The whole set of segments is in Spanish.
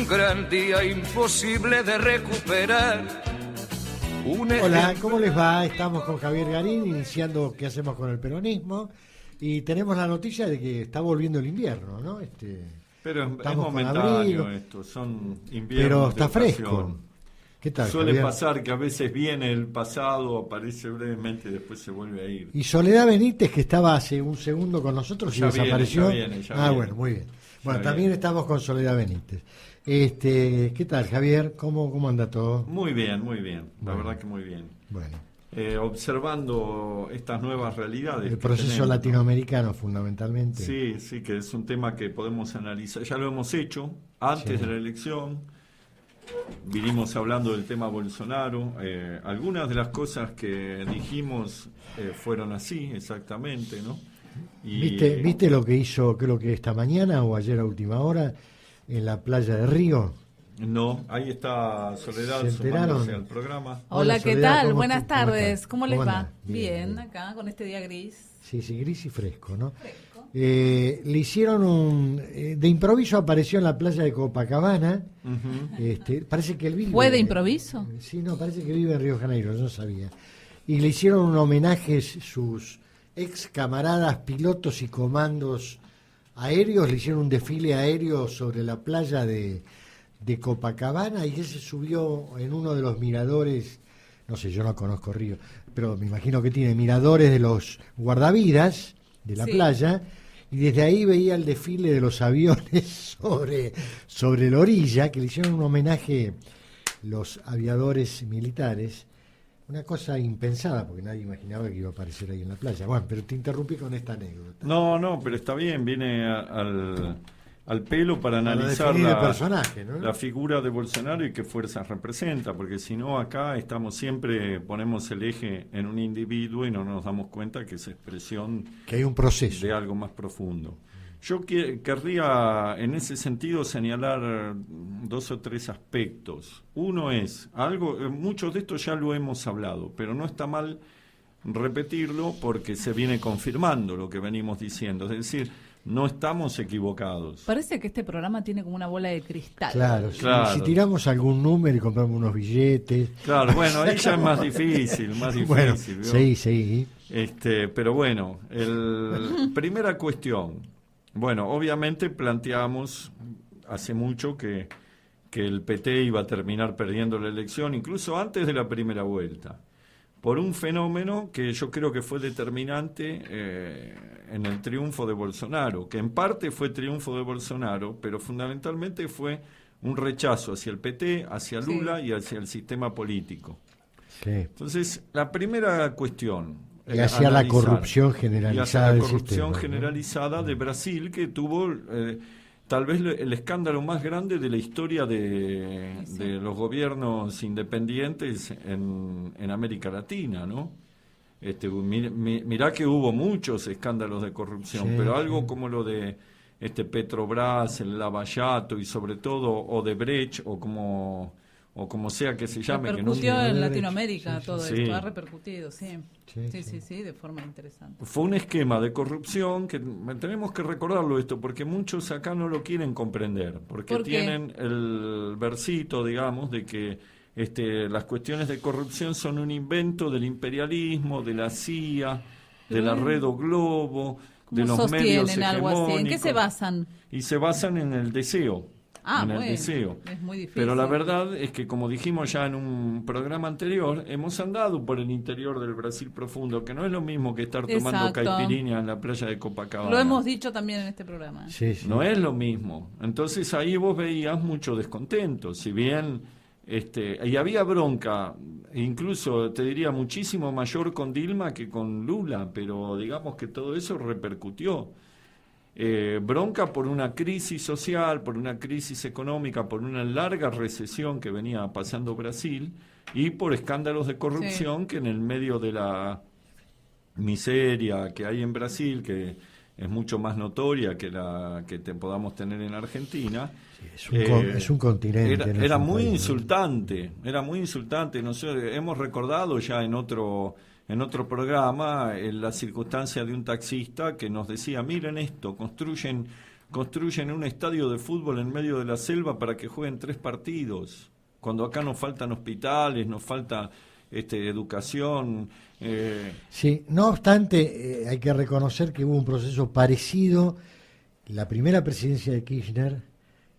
un gran día imposible de recuperar. Hola, ¿cómo les va? Estamos con Javier Garín iniciando qué hacemos con el peronismo y tenemos la noticia de que está volviendo el invierno, ¿no? Pero es momentáneo esto, son inviernos. Pero está fresco. ¿Qué tal, Suele Javier? pasar que a veces viene el pasado, aparece brevemente y después se vuelve a ir. Y Soledad Benítez, que estaba hace un segundo con nosotros y desapareció. Ya viene. Bueno, muy bien. Bueno, también viene. estamos con Soledad Benítez. ¿Qué tal, Javier? ¿Cómo anda todo? Muy bien. La Bueno. verdad que muy bien. Bueno, Observando estas nuevas realidades. el que proceso tenemos, ¿no? latinoamericano, fundamentalmente. Sí, que es un tema que podemos analizar. Ya lo hemos hecho antes de la elección. Vinimos hablando del tema Bolsonaro. Algunas de las cosas que dijimos fueron así, exactamente, ¿no? Y, ¿Viste lo que hizo, creo que esta mañana o ayer a última hora, en la playa de Río? No, ahí está Soledad ¿Se enteraron? sumándose al programa. Hola, Hola, ¿qué Soledad, tal? ¿cómo Buenas estás? tardes. ¿Cómo les va? anda? Bien, acá con este día gris. Sí, gris y fresco, ¿no? Le hicieron de improviso apareció en la playa de Copacabana. Parece que él vive. ¿Fue de improviso? Sí, no, parece que vive en Río de Janeiro, yo no sabía. Y le hicieron un homenaje sus ex camaradas, pilotos y comandos aéreos, le hicieron un desfile aéreo sobre la playa de Copacabana y él se subió en uno de los miradores, no sé, yo no conozco Río, pero me imagino que tiene miradores de los guardavidas de la playa, y desde ahí veía el desfile de los aviones sobre la orilla, que le hicieron un homenaje los aviadores militares, una cosa impensada, porque nadie imaginaba que iba a aparecer ahí en la playa. Bueno, pero te interrumpí con esta anécdota. No, pero está bien, viene al pelo para analizar definir el personaje, ¿no? la figura de Bolsonaro y qué fuerzas representa, porque si no acá ponemos el eje en un individuo y no nos damos cuenta que es expresión que hay un proceso de algo más profundo. Yo querría en ese sentido señalar 2 o 3 aspectos. Uno es muchos de estos ya lo hemos hablado, pero no está mal repetirlo porque se viene confirmando lo que venimos diciendo, es decir, no estamos equivocados. Parece que este programa tiene como una bola de cristal. Claro. Si tiramos algún número y compramos unos billetes. Claro, bueno, ahí ya es más difícil. Bueno, ¿vio? sí. Pero bueno, primera cuestión. Bueno, obviamente planteamos hace mucho que el PT iba a terminar perdiendo la elección, incluso antes de la primera vuelta, por un fenómeno que yo creo que fue determinante en el triunfo de Bolsonaro, que en parte fue triunfo de Bolsonaro, pero fundamentalmente fue un rechazo hacia el PT, hacia Lula y hacia el sistema político. Sí. Entonces, la primera cuestión... Y hacia la corrupción generalizada. Y hacia la del corrupción sistema, generalizada de Brasil, que tuvo tal vez el escándalo más grande de la historia de los gobiernos independientes en América Latina, ¿no? Mirá que hubo muchos escándalos de corrupción, pero algo como lo de Petrobras, el Lavallato y sobre todo Odebrecht o como sea que se llame. Repercutió que no, en Latinoamérica todo sí. esto, ha repercutido, sí, de forma interesante. Fue un esquema de corrupción que tenemos que recordarlo esto, porque muchos acá no lo quieren comprender, porque ¿Por qué? tienen el versito, digamos, de que las cuestiones de corrupción son un invento del imperialismo, de la CIA, de la Red o Globo, de los medios sostienen algo así? ¿En qué se basan? Y se basan en el deseo. El deseo. Es muy difícil. Pero la verdad es que, como dijimos ya en un programa anterior, hemos andado por el interior del Brasil profundo, que no es lo mismo que estar tomando caipirinha en la playa de Copacabana. Lo hemos dicho también en este programa. Sí. No es lo mismo. Entonces ahí vos veías mucho descontento, si bien y había bronca, incluso te diría muchísimo mayor con Dilma que con Lula, pero digamos que todo eso repercutió. Bronca por una crisis social, por una crisis económica, por una larga recesión que venía pasando Brasil y por escándalos de corrupción que en el medio de la miseria que hay en Brasil, que es mucho más notoria que la que podamos tener en Argentina. Es un continente. Era muy insultante, hemos recordado ya en otro programa la circunstancia de un taxista que nos decía, miren esto, construyen construyen un estadio de fútbol en medio de la selva para que jueguen 3 partidos, cuando acá nos faltan hospitales, nos falta educación. Sí, no obstante, hay que reconocer que hubo un proceso parecido, la primera presidencia de Kirchner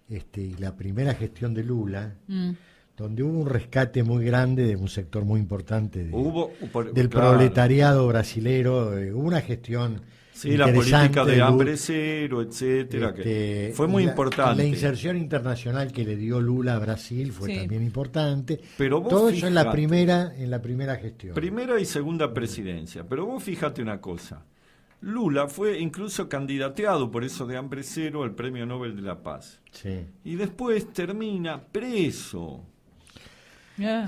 y la primera gestión de Lula, donde hubo un rescate muy grande de un sector muy importante del proletariado brasilero, hubo una gestión la política de hambre cero, etcétera, que fue muy importante. La inserción internacional que le dio Lula a Brasil fue también importante. Pero todo eso en la primera gestión. Primera y segunda presidencia. Pero vos fíjate una cosa. Lula fue incluso candidateado por eso de hambre cero al Premio Nobel de la Paz. Sí. Y después termina preso.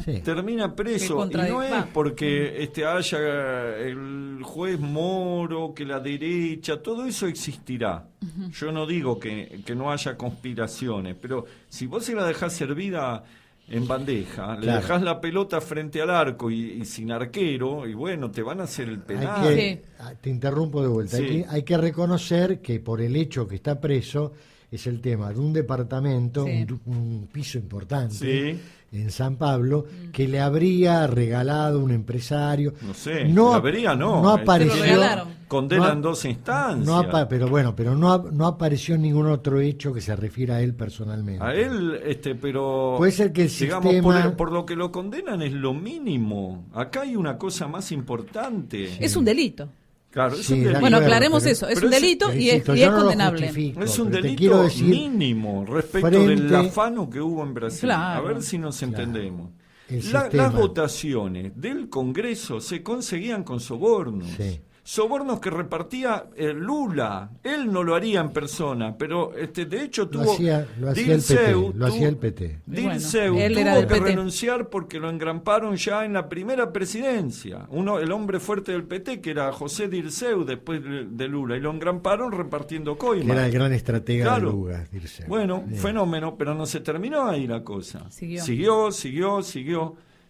Sí. Termina preso, y no es porque haya el juez Moro, que la derecha, todo eso existirá. Yo no digo que no haya conspiraciones, pero si vos se la dejás servida en bandeja, le dejás la pelota frente al arco y sin arquero, y bueno, te van a hacer el penal. Te interrumpo de vuelta. Sí. Hay que reconocer que por el hecho que está preso es el tema de un departamento, un piso importante en San Pablo, que le habría regalado un empresario. No sé, no apareció. Condenan 2 instancias. Pero no apareció ningún otro hecho que se refiera a él personalmente. A él, pero puede ser que el sistema... por lo que lo condenan es lo mínimo. Acá hay una cosa más importante. Es un delito. Claro, es un delito. Bueno, aclaremos eso. Es un delito y es condenable. Es un delito mínimo respecto del afano que hubo en Brasil. Claro. A ver si nos entendemos. Las votaciones del Congreso se conseguían con sobornos. Sí. Sobornos que repartía Lula. Él no lo haría en persona, pero de hecho lo hacía el PT. Dirceu tuvo que renunciar porque lo engramparon ya en la primera presidencia. El hombre fuerte del PT, que era José Dirceu, después de Lula, y lo engramparon repartiendo coimas. Era el gran estratega de Lula, Dirceu. Bueno, fenómeno, pero no se terminó ahí la cosa. Siguió.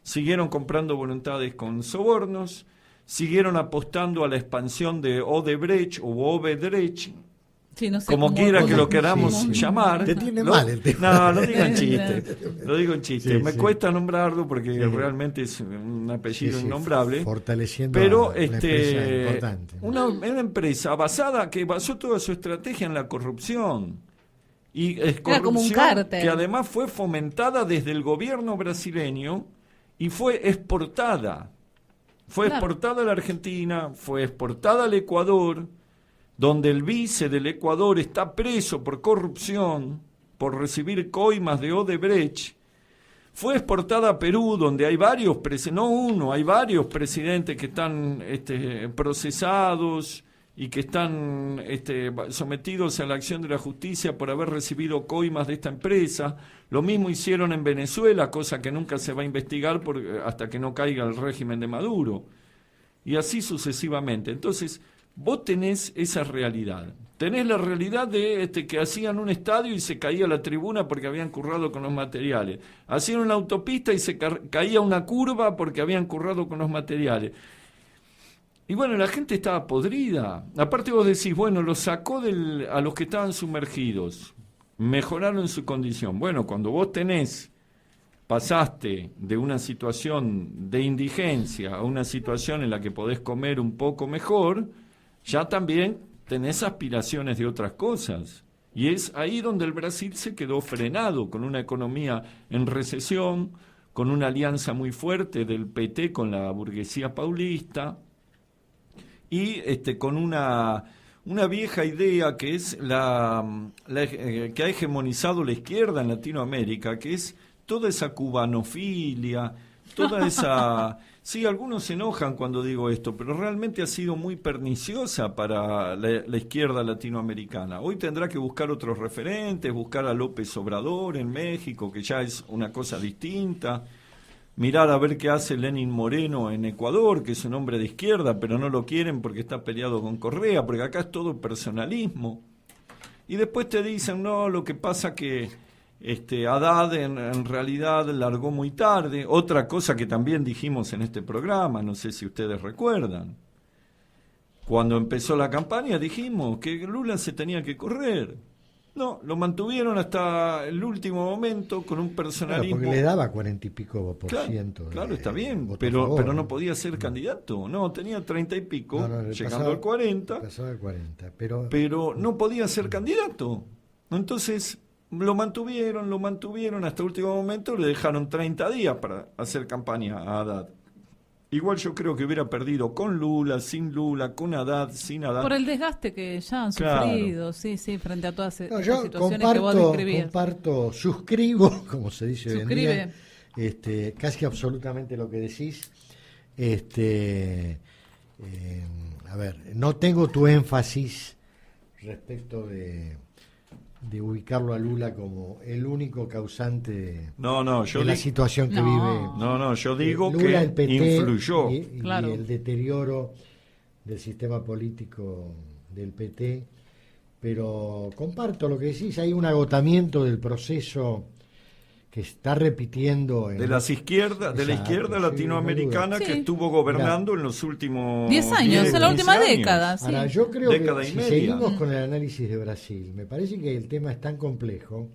Siguieron comprando voluntades con sobornos. Siguieron apostando a la expansión de Odebrecht o Obedrecht, como quiera que lo queramos llamar. Te tiene mal el tema. No digo en chiste. Lo digo en chiste. Me cuesta nombrarlo porque realmente es un apellido innombrable. Fortaleciendo pero una empresa importante. Una empresa que basó toda su estrategia en la corrupción. Y es corrupción como un cártel, que además fue fomentada desde el gobierno brasileño y fue exportada. Fue exportada a la Argentina, fue exportada al Ecuador, donde el vice del Ecuador está preso por corrupción, por recibir coimas de Odebrecht. Fue exportada a Perú, donde hay varios hay varios presidentes que están procesados y que están sometidos a la acción de la justicia por haber recibido coimas de esta empresa. Lo mismo hicieron en Venezuela, cosa que nunca se va a investigar hasta que no caiga el régimen de Maduro. Y así sucesivamente. Entonces, vos tenés esa realidad. Tenés la realidad de que hacían un estadio y se caía la tribuna porque habían currado con los materiales. Hacían una autopista y se caía una curva porque habían currado con los materiales. Y bueno, la gente estaba podrida. Aparte vos decís, bueno, lo sacó a los que estaban sumergidos. Mejoraron su condición. Bueno, cuando vos pasaste de una situación de indigencia a una situación en la que podés comer un poco mejor, ya también tenés aspiraciones de otras cosas. Y es ahí donde el Brasil se quedó frenado, con una economía en recesión, con una alianza muy fuerte del PT con la burguesía paulista, y con una vieja idea que es que ha hegemonizado la izquierda en Latinoamérica, que es toda esa cubanofilia, toda esa... Sí, algunos se enojan cuando digo esto, pero realmente ha sido muy perniciosa para la izquierda latinoamericana. Hoy tendrá que buscar otros referentes, buscar a López Obrador en México, que ya es una cosa distinta. Mirar a ver qué hace Lenín Moreno en Ecuador, que es un hombre de izquierda, pero no lo quieren porque está peleado con Correa, porque acá es todo personalismo. Y después te dicen, no, lo que pasa que Haddad en realidad largó muy tarde. Otra cosa que también dijimos en este programa, no sé si ustedes recuerdan. Cuando empezó la campaña dijimos que Lula se tenía que correr. No, lo mantuvieron hasta el último momento con un personalismo. Claro, porque le daba 40 y pico por Claro, ciento. claro, está bien, voto a pero favor, no podía ser candidato. No, tenía 30 y pico, le llegando pasaba- al 40, le pasaba el 40, pero no podía ser candidato. Entonces lo mantuvieron hasta el último momento, le dejaron 30 días para hacer campaña a Haddad. Igual yo creo que hubiera perdido con Lula, sin Lula, con Haddad, sin Haddad. Por el desgaste que ya han Claro. sufrido, sí, frente a todas No, estas yo situaciones que vos describías. suscribo, como se dice hoy en Suscribe. día, casi absolutamente lo que decís. A ver, no tengo tu énfasis respecto de ubicarlo a Lula como el único causante No, yo de la digo, situación que No. vive. yo digo Lula, el que PT influyó. y Claro. el deterioro del sistema político del PT, pero comparto lo que decís, hay un agotamiento del proceso que está repitiendo De la izquierda Exacto, sí, latinoamericana sin que duda. estuvo gobernando en los últimos 10 años, 10, en la última 15 años. década, sí. Ahora, yo creo Década que y si media. seguimos con el análisis de Brasil, me parece que el tema es tan complejo.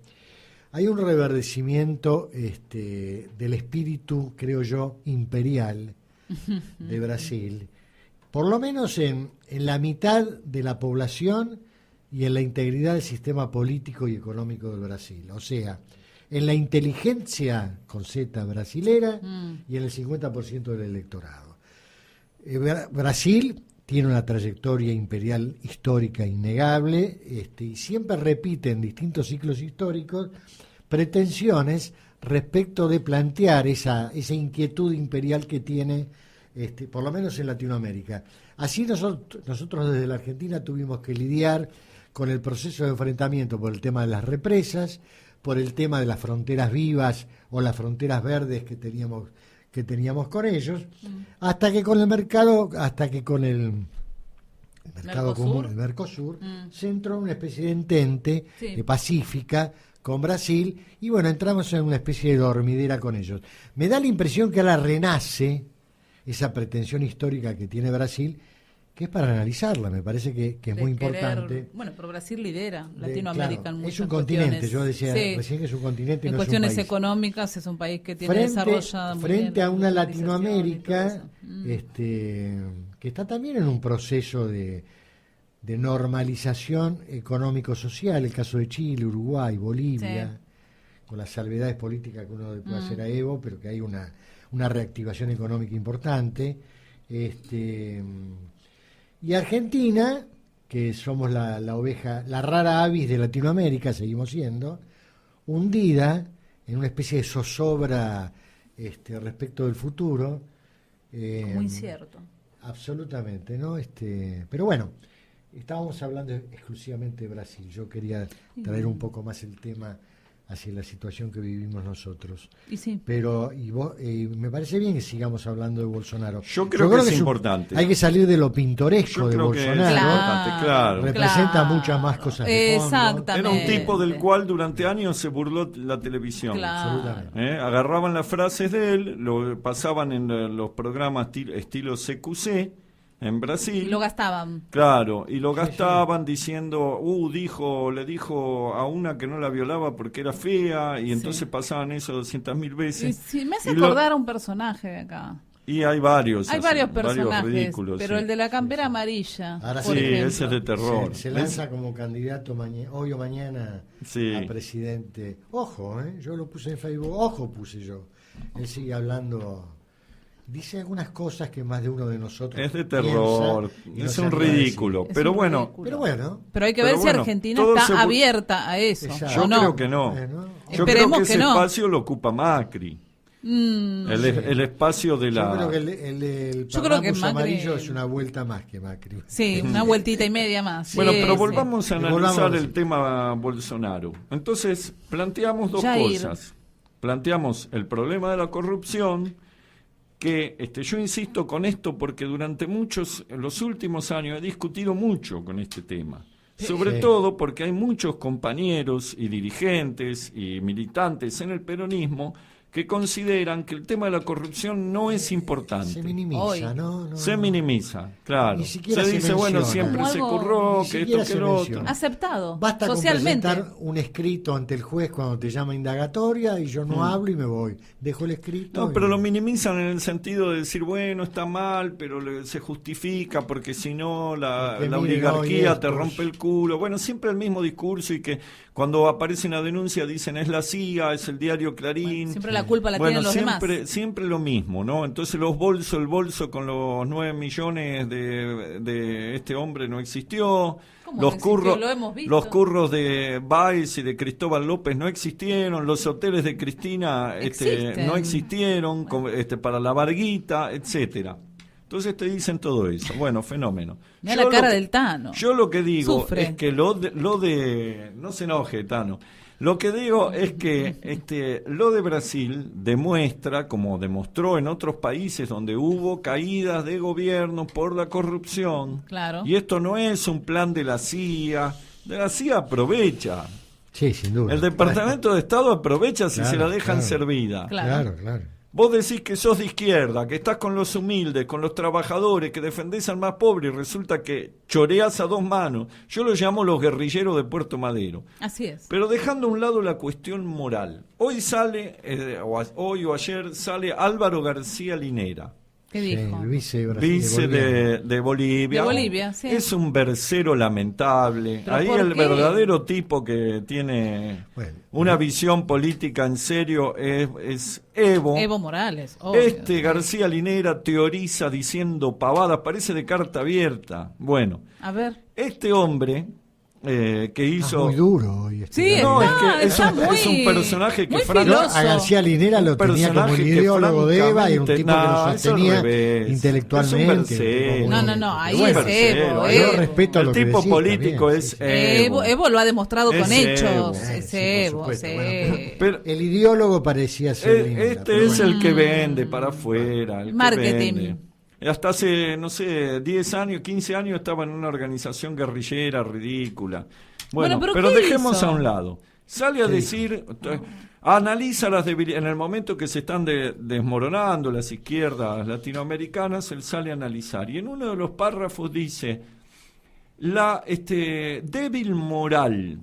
Hay un reverdecimiento del espíritu, creo yo, imperial de Brasil, por lo menos en la mitad de la población y en la integridad del sistema político y económico del Brasil. O sea, en la inteligencia con Z brasilera y en el 50% del electorado. Brasil tiene una trayectoria imperial histórica innegable, y siempre repite en distintos ciclos históricos pretensiones respecto de plantear esa inquietud imperial que tiene, por lo menos en Latinoamérica. Así nosotros desde la Argentina tuvimos que lidiar con el proceso de enfrentamiento por el tema de las represas, por el tema de las fronteras vivas o las fronteras verdes que teníamos con ellos, hasta que con el mercado común, el Mercosur, se entró en una especie de entente pacífica con Brasil, y bueno, entramos en una especie de dormidera con ellos. Me da la impresión que ahora renace esa pretensión histórica que tiene Brasil, que es para analizarla, me parece que es muy importante. Bueno, pero Brasil lidera Latinoamérica Claro, en muchas es un continente, cuestiones. yo decía Sí. recién que es un continente, En no cuestiones es un país. económicas es un país que tiene desarrollada muy frente bien a una la globalización Latinoamérica y todo eso. que está también en un proceso de normalización económico-social, el caso de Chile, Uruguay, Bolivia, con las salvedades políticas que uno le puede hacer a Evo, pero que hay una reactivación económica importante. Y Argentina, que somos la oveja, la rara avis de Latinoamérica, seguimos siendo, hundida en una especie de zozobra respecto del futuro. Muy incierto. Absolutamente, ¿no? Pero bueno, estábamos hablando exclusivamente de Brasil. Yo quería traer un poco más el tema hacia la situación que vivimos nosotros. Y sí. Pero me parece bien que sigamos hablando de Bolsonaro. Yo creo que es importante. Hay que salir de lo pintoresco Yo de creo que es Bolsonaro. importante, claro. Representa muchas más cosas de fondo. Exactamente. Era un tipo del cual durante años se burló la televisión. Claro. Absolutamente. Agarraban las frases de él, lo pasaban en los programas estilo CQC en Brasil. Y lo gastaban. Claro, y lo gastaban diciendo, le dijo a una que no la violaba porque era fea, y entonces pasaban eso 200.000 Y veces. sí, me hace Y lo- acordar a un personaje de acá. Y hay varios. Hay así, varios personajes, ridículos, pero sí. el de la campera amarilla, Ahora por Sí, ejemplo. ese es de terror. Se lanza como candidato hoy o mañana Sí. a presidente. Ojo, yo lo puse en Facebook. Ojo, puse yo. Él sigue hablando. Dice algunas cosas que más de uno de nosotros Es de terror, piensa y no es se un anima a ridículo. Es pero un bueno, ridículo. Pero bueno, Pero hay que Pero ver bueno, si Argentina todo está se- abierta a eso. Exacto. yo ¿o no? creo que no. Bueno. Yo Esperemos creo que que ese no. espacio lo ocupa Macri. El espacio de yo creo la... que el Yo creo que Parnamus Macri- amarillo es una vuelta más que Macri. Sí, una vueltita y media más. Bueno, Sí, pero sí. volvamos a Volvamos analizar a el decir. tema Bolsonaro. Entonces, planteamos dos Jair. cosas. Planteamos el problema de la corrupción, que yo insisto con esto porque durante los últimos años he discutido mucho con este tema. Sobre Sí. todo porque hay muchos compañeros y dirigentes y militantes en el peronismo que consideran que el tema de la corrupción no es importante. Se minimiza, Hoy. ¿no? Se minimiza, claro. Ni siquiera Se se dice, bueno, menciona. siempre Como se algo- curró, Ni que siquiera esto, que se lo otro. menciona. Aceptado. Basta con socialmente. presentar un escrito ante el juez cuando te llama indagatoria y yo no hablo y me voy. Dejo el escrito. No, pero lo minimizan en el sentido de decir, bueno, está mal, pero se justifica porque si no la Porque miren, oligarquía hoy te estos- rompe el culo. Bueno, siempre el mismo discurso y que cuando aparece una denuncia dicen es la CIA, es el diario Clarín. Siempre la culpa la Bueno, tienen los siempre, demás. siempre lo mismo, ¿no? Entonces el bolso con los 9 millones de este hombre no existió. ¿Cómo Los no existió? curros, Lo hemos visto. los curros de Baez y de Cristóbal López no existieron, los hoteles de Cristina Existen. no existieron para la Varguita, etcétera. Entonces te dicen todo eso. Bueno, fenómeno. Mirá Yo la lo cara que- del Tano. Yo lo que digo Sufre. es que no se enoje, Tano. Lo que digo es que lo de Brasil demuestra, como demostró en otros países donde hubo caídas de gobierno por la corrupción, Claro. y esto no es un plan de la CIA aprovecha. Sí, sin duda. El Departamento de Estado aprovecha si Claro, se la dejan claro. servida. Claro. Claro. Vos decís que sos de izquierda, que estás con los humildes, con los trabajadores, que defendés al más pobre y resulta que choreás a dos manos. Yo lo llamo los guerrilleros de Puerto Madero. Así es. Pero dejando a un lado la cuestión moral, hoy sale, hoy o ayer sale Álvaro García Linera, ¿Qué Sí, dijo? el vice, vice de Bolivia. De Bolivia, sí. Es un versero lamentable. ¿Pero Ahí por el qué? verdadero tipo que tiene Bueno. una visión política en serio es Evo. Evo Morales. obvio. García Linera teoriza diciendo pavadas, parece de carta abierta. Bueno, A ver. este hombre que hizo... Muy duro hoy. Sí, No, está, es está un muy- personaje que muy Frank- filoso. A García Linera lo Un tenía como personaje el que ideólogo de Eva y era un tipo francamente- que no, lo eso al sostenía revés. intelectualmente. Es un un tipo versero. muy- No, no, no, ahí un es versero, Evo. ahí- Yo respeto el lo que tipo decís político también, es sí, sí. Evo lo ha demostrado Es con hechos. Evo. Es Sí, por Evo, supuesto, sí. bueno, Pero- El ideólogo parecía ser Linera, Este pero es bueno. el que vende para afuera. El que Marketing. vende. Hasta hace, no sé, 10 años, 15 años estaba en una organización guerrillera ridícula. Bueno, Bueno, pero ¿pero qué dejemos hizo? a un lado. Sale a decir, analiza las debilidades. En el momento que se están desmoronando las izquierdas latinoamericanas, él sale a analizar. Y en uno de los párrafos dice, la débil moral.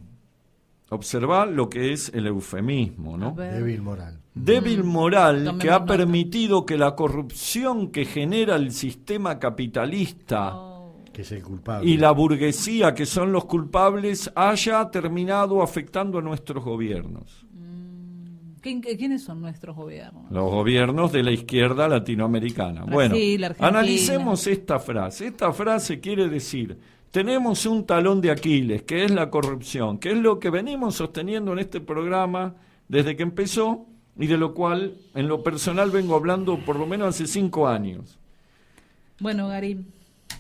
Observar lo que es el eufemismo, A ¿no? ver. Débil moral. Débil moral Tomemos que ha nota. permitido que la corrupción que genera el sistema capitalista Oh. Que es el culpable. y la burguesía, que son los culpables, haya terminado afectando a nuestros gobiernos. ¿Quiénes son nuestros gobiernos? Los gobiernos de la izquierda latinoamericana. Bueno, Argentina. analicemos esta frase. Esta frase quiere decir, tenemos un talón de Aquiles, que es la corrupción, que es lo que venimos sosteniendo en este programa desde que empezó y de lo cual en lo personal vengo hablando por lo menos hace 5 años. Bueno, Garín.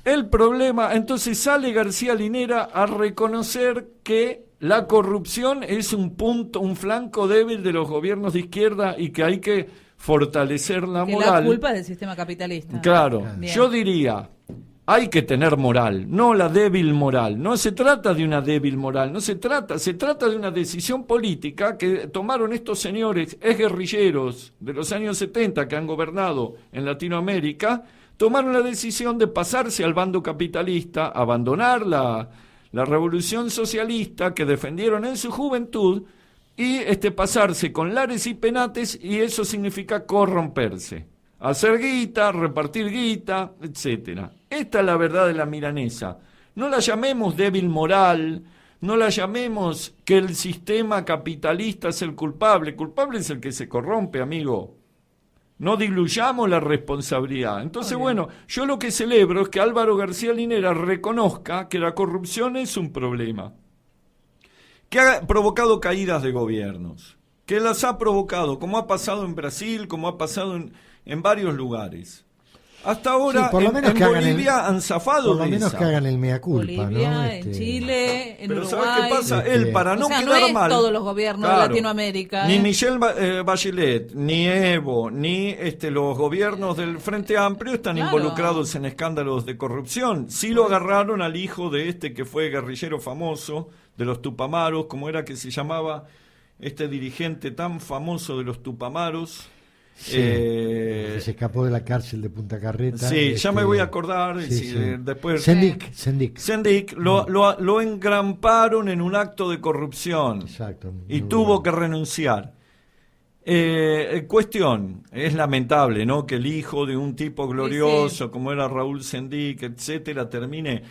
El problema, entonces sale García Linera a reconocer que la corrupción es un punto, un flanco débil de los gobiernos de izquierda y que hay que fortalecer la Que moral. la culpa es del sistema capitalista. Claro, Bien. yo diría, hay que tener moral, no la débil moral. No se trata de una débil moral, se trata de una decisión política que tomaron estos señores exguerrilleros de los años 70 que han gobernado en Latinoamérica, tomaron la decisión de pasarse al bando capitalista, abandonar la revolución socialista que defendieron en su juventud y pasarse con lares y penates, y eso significa corromperse. Hacer guita, repartir guita, etcétera. Esta es la verdad de la milanesa. No la llamemos débil moral, no la llamemos que el sistema capitalista es el culpable. El culpable es el que se corrompe, amigo. No diluyamos la responsabilidad. Entonces, bueno, yo lo que celebro es que Álvaro García Linera reconozca que la corrupción es un problema, que ha provocado caídas de gobiernos, que las ha provocado, como ha pasado en Brasil, como ha pasado en varios lugares. Hasta ahora Sí, por lo menos en que hagan Bolivia han zafado Por lo de menos esa. que hagan el mea culpa, Bolivia, ¿no? en Chile, en Pero Uruguay. ¿sabes qué pasa? Él, para O no sea, no quedar es mal... todos los gobiernos de Latinoamérica, Ni ¿eh? Michelle Bachelet, ni Evo, ni los gobiernos del Frente Amplio están Claro. involucrados en escándalos de corrupción. Sí lo agarraron al hijo de que fue guerrillero famoso, de los Tupamaros, como era que se llamaba, este dirigente tan famoso de los Tupamaros. Sí, que se escapó de la cárcel de Punta Carreta. Sí, ya me voy a acordar. Después Sendik lo engramparon en un acto de corrupción. Exacto. Y tuvo que renunciar. Cuestión, es lamentable, ¿no?, que el hijo de un tipo glorioso como era Raúl Sendik, etcétera, termine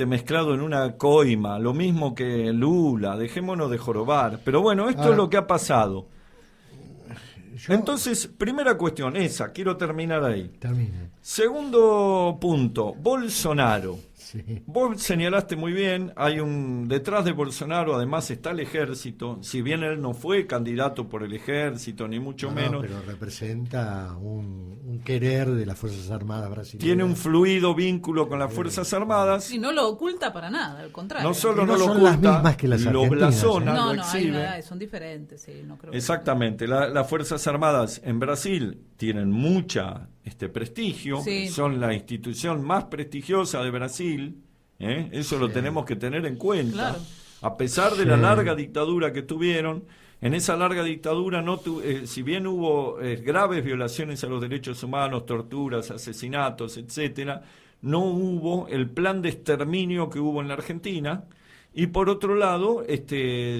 mezclado en una coima, lo mismo que Lula. Dejémonos de jorobar. Pero bueno, esto es lo que ha pasado. Entonces, primera cuestión, esa, quiero terminar ahí. Termina. Segundo punto, Bolsonaro. Sí. Vos señalaste muy bien, detrás de Bolsonaro además está el ejército, si bien él no fue candidato por el ejército, ni mucho menos. Pero representa un querer de las Fuerzas Armadas brasileñas. Tiene un fluido vínculo con las Fuerzas Armadas. Y no lo oculta para nada, al contrario. No solo no lo son oculta, las mismas que las lo argentinas, blasona, No, lo exhibe. son diferentes, sí, no creo. Exactamente, las Fuerzas Armadas en Brasil tienen mucha prestigio, son la institución más prestigiosa de Brasil. Eso lo tenemos que tener en cuenta. Claro. A pesar de la larga dictadura que tuvieron, en esa larga dictadura, si bien hubo graves violaciones a los derechos humanos, torturas, asesinatos, etcétera, no hubo el plan de exterminio que hubo en la Argentina. Y por otro lado,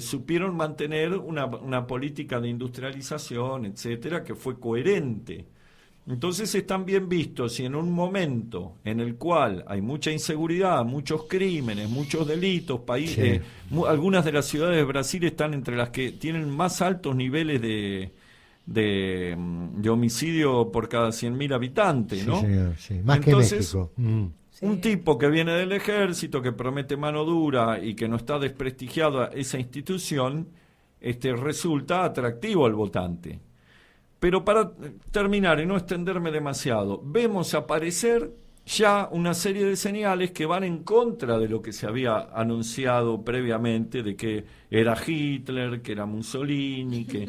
supieron mantener una política de industrialización, etcétera, que fue coherente. Entonces están bien vistos, y en un momento en el cual hay mucha inseguridad, muchos crímenes, muchos delitos, algunas de las ciudades de Brasil están entre las que tienen más altos niveles de homicidio por cada 100.000 habitantes, ¿no? Sí, señor, sí. Más entonces, que México. Un tipo que viene del ejército, que promete mano dura y que no está desprestigiada esa institución, resulta atractivo al votante. Pero para terminar y no extenderme demasiado, vemos aparecer ya una serie de señales que van en contra de lo que se había anunciado previamente, de que era Hitler, que era Mussolini, que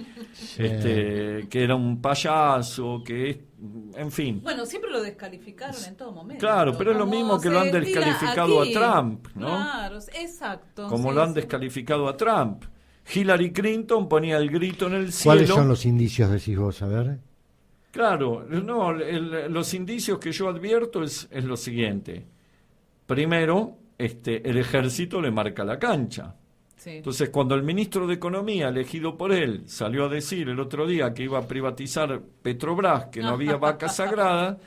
era un payaso, en fin. Bueno, siempre lo descalificaron en todo momento. Claro, pero es lo mismo que lo han descalificado a Trump, ¿no? Claro, exacto. Como lo han descalificado a Trump. Hillary Clinton ponía el grito en el cielo. ¿Cuáles son los indicios, decís vos? A ver. Claro, los indicios que yo advierto es lo siguiente. Primero, el ejército le marca la cancha. Sí. Entonces, cuando el ministro de Economía, elegido por él, salió a decir el otro día que iba a privatizar Petrobras, que no había vaca sagrada,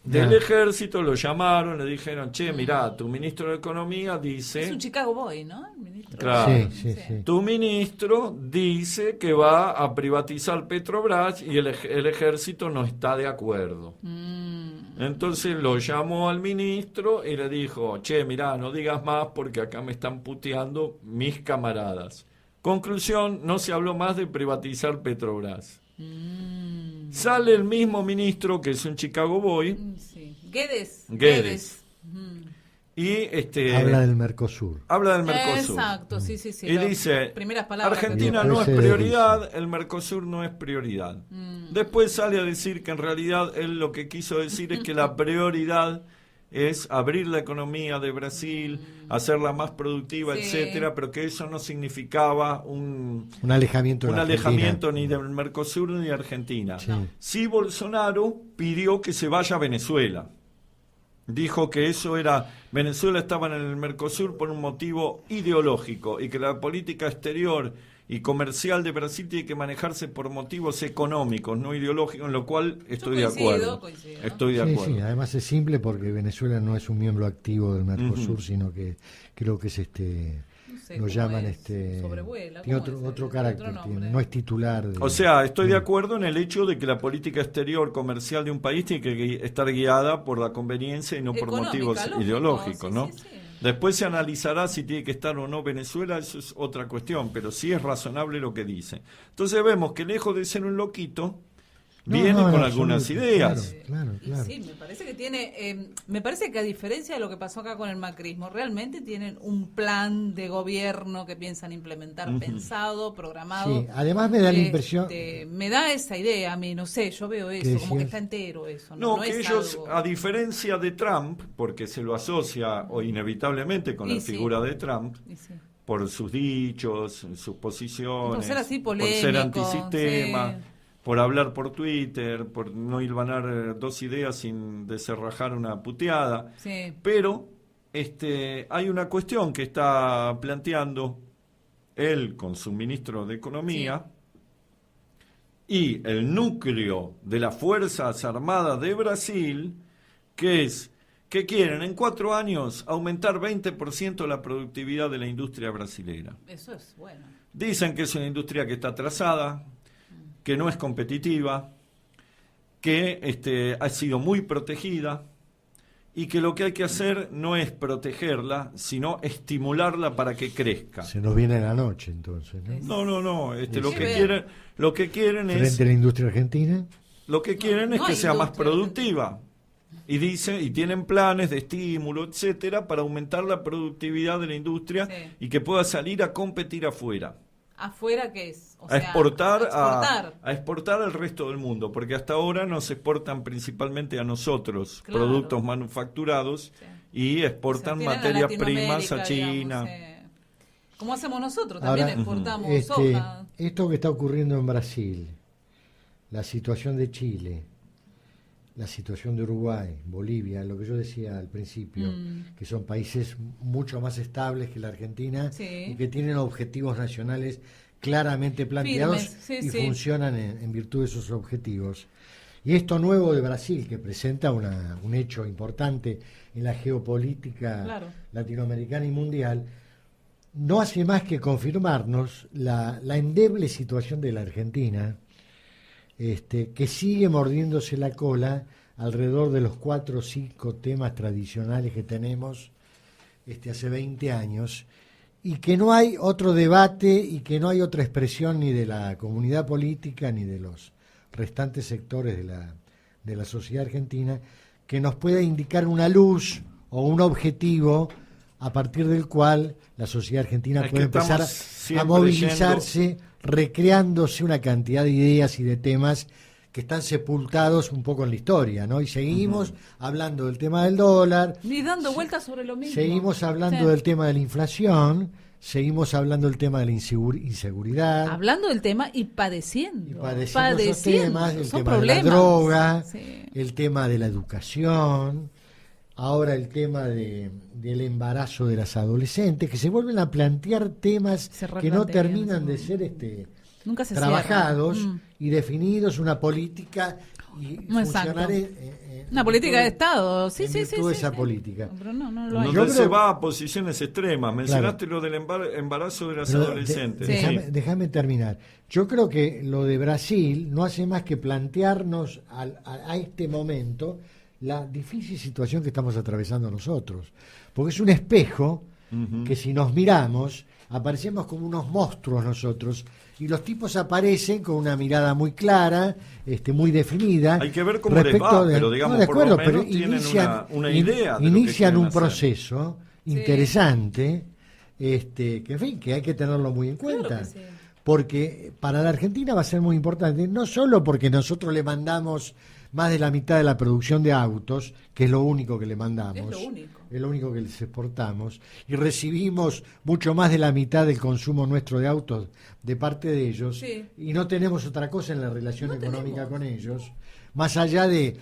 del ejército lo llamaron, le dijeron, mirá, tu ministro de Economía dice... Es un Chicago Boy, ¿no? El ministro. Claro. Sí. Tu ministro dice que va a privatizar Petrobras y el ejército no está de acuerdo. Entonces lo llamó al ministro y le dijo, mirá, no digas más porque acá me están puteando mis camaradas. Conclusión, no se habló más de privatizar Petrobras. Sale el mismo ministro, que es un Chicago Boy. Sí. Guedes. Y habla del Mercosur. Exacto, sí. Y dice, primeras palabras, Argentina no es prioridad, el Mercosur no es prioridad. Después sale a decir que en realidad él lo que quiso decir es que la prioridad es abrir la economía de Brasil, hacerla más productiva, etcétera, pero que eso no significaba un alejamiento ni del Mercosur ni de Argentina. Sí, Bolsonaro pidió que se vaya a Venezuela. Dijo que Venezuela estaba en el Mercosur por un motivo ideológico y que la política exterior y comercial de Brasil tiene que manejarse por motivos económicos, no ideológicos, en lo cual estoy de acuerdo. Estoy de acuerdo. Sí, además es simple porque Venezuela no es un miembro activo del Mercosur, sino que creo que es lo llaman tiene otro carácter, no es titular o sea, estoy de acuerdo en el hecho de que la política exterior comercial de un país tiene que estar guiada por la conveniencia y no por motivos ideológicos, ¿no? Sí. Después se analizará si tiene que estar o no Venezuela, eso es otra cuestión, pero sí es razonable lo que dice. Entonces vemos que lejos de ser un loquito, viene con algunas ideas. Claro. Sí, me parece que me parece que a diferencia de lo que pasó acá con el macrismo, realmente tienen un plan de gobierno que piensan implementar, pensado, programado. Sí, además me da la impresión... me da esa idea a mí, no sé, yo veo eso, como que está entero eso. No que es ellos, algo... a diferencia de Trump, porque se lo asocia o inevitablemente con la figura de Trump, por sus dichos, sus posiciones, Por ser así por polémico, ser antisistema, sí. por hablar por Twitter, por no hilvanar dos ideas sin deserrajar una puteada. Sí. Pero hay una cuestión que está planteando él con su ministro de Economía y el núcleo de las Fuerzas Armadas de Brasil, que es que quieren en 4 años aumentar 20% la productividad de la industria brasilera. Eso es bueno. Dicen que es una industria que está atrasada, que no es competitiva, que ha sido muy protegida y que lo que hay que hacer no es protegerla, sino estimularla para que crezca. Se nos viene la noche, entonces, ¿no? No. Sí. Lo que quieren es Frente a la industria argentina. Lo que quieren es no que hay sea más industria productiva. Y tienen planes de estímulo, etcétera, para aumentar la productividad de la industria Sí. y que pueda salir a competir afuera. ¿Afuera qué es? O A sea, exportar, exportar. a exportar al resto del mundo, porque hasta ahora nos exportan principalmente a nosotros Claro. productos manufacturados Sí. y exportan O sea, tienen materias Latinoamérica, primas a China. digamos, como hacemos nosotros, también Ahora, exportamos soja. esto que está ocurriendo en Brasil, la situación de Chile, la situación de Uruguay, Bolivia, lo que yo decía al principio, que son países mucho más estables que la Argentina Sí. y que tienen objetivos nacionales claramente planteados Firmes, sí, y sí. funcionan en virtud de esos objetivos. Y esto nuevo de Brasil, que presenta un hecho importante en la geopolítica Claro. latinoamericana y mundial, no hace más que confirmarnos la endeble situación de la Argentina, que sigue mordiéndose la cola alrededor de los 4 o 5 temas tradicionales que tenemos hace 20 años, y que no hay otro debate y que no hay otra expresión ni de la comunidad política ni de los restantes sectores de la sociedad argentina que nos pueda indicar una luz o un objetivo a partir del cual la sociedad argentina Es puede que empezar estamos a siempre movilizarse, recreándose una cantidad de ideas y de temas que están sepultados un poco en la historia, ¿no? Y seguimos hablando del tema del dólar, Ni dando vueltas sobre lo mismo. seguimos hablando Sí. del tema de la inflación, seguimos hablando del tema de la inseguridad, Hablando del tema y padeciendo. y padeciendo esos temas, el Son tema problemas. de la droga, Sí. el tema de la educación, ahora el tema del embarazo de las adolescentes, que se vuelven a plantear temas Se que no replantean, terminan sí. de ser Nunca se trabajados cierran. y definidos, una política y Exacto. funcionar Una política de Estado. Sí, en sí, sí. virtud de sí, esa sí. política. Pero no lo hay. Yo Donde se creo- va a posiciones extremas. Mencionaste lo del embarazo de las Pero adolescentes. Sí. déjame terminar. Yo creo que lo de Brasil no hace más que plantearnos a este momento la difícil situación que estamos atravesando nosotros. Porque es un espejo que si nos miramos, aparecemos como unos monstruos nosotros, y los tipos aparecen con una mirada muy clara, muy definida. Hay que ver cómo les respecto va, pero digamos, de por lo acuerdo, menos pero tienen una in- idea de lo que inician quieren un hacer. proceso interesante, que en fin, que hay que tenerlo muy en cuenta. Claro que sí. Porque para la Argentina va a ser muy importante, no solo porque nosotros le mandamos más de la mitad de la producción de autos, que es lo único que le mandamos, Es lo único. es lo único que les exportamos, y recibimos mucho más de la mitad del consumo nuestro de autos de parte de ellos, Sí. y no tenemos otra cosa en la relación No económica tenemos. con ellos, más allá de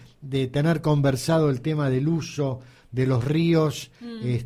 tener conversado el tema del uso de los ríos,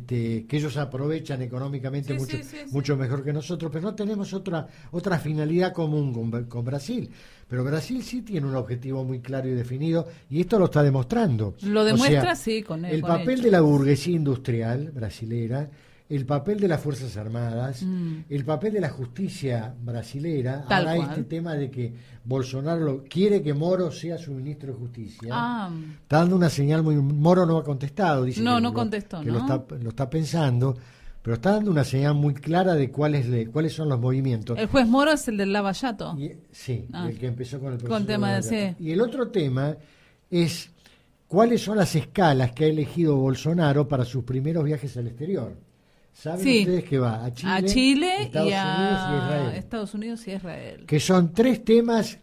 que ellos aprovechan económicamente Sí, mucho, sí, sí, sí. mucho mejor que nosotros, pero no tenemos otra finalidad común con Brasil. Pero Brasil sí tiene un objetivo muy claro y definido, y esto lo está demostrando. Lo O demuestra, sea, sí, con el con papel hechos. de la burguesía industrial brasilera, el papel de las Fuerzas Armadas, el papel de la justicia brasilera, Tal ahora cual. este tema de que Bolsonaro quiere que Moro sea su ministro de Justicia. Ah, Está dando una señal muy... Moro no ha contestado, dice No, que no contestó, que ¿no? lo está pensando, pero está dando una señal muy clara de cuáles son los movimientos. el juez Moro es el del Lavallato. Sí, Ah. el que empezó con el proceso. Con tema de Lavallato. sí. Y el otro tema es cuáles son las escalas que ha elegido Bolsonaro para sus primeros viajes al exterior. ¿Saben Sí. ustedes que va a Chile, A Chile Estados y Unidos y a Israel? Estados Unidos y Israel. Que son 3 temas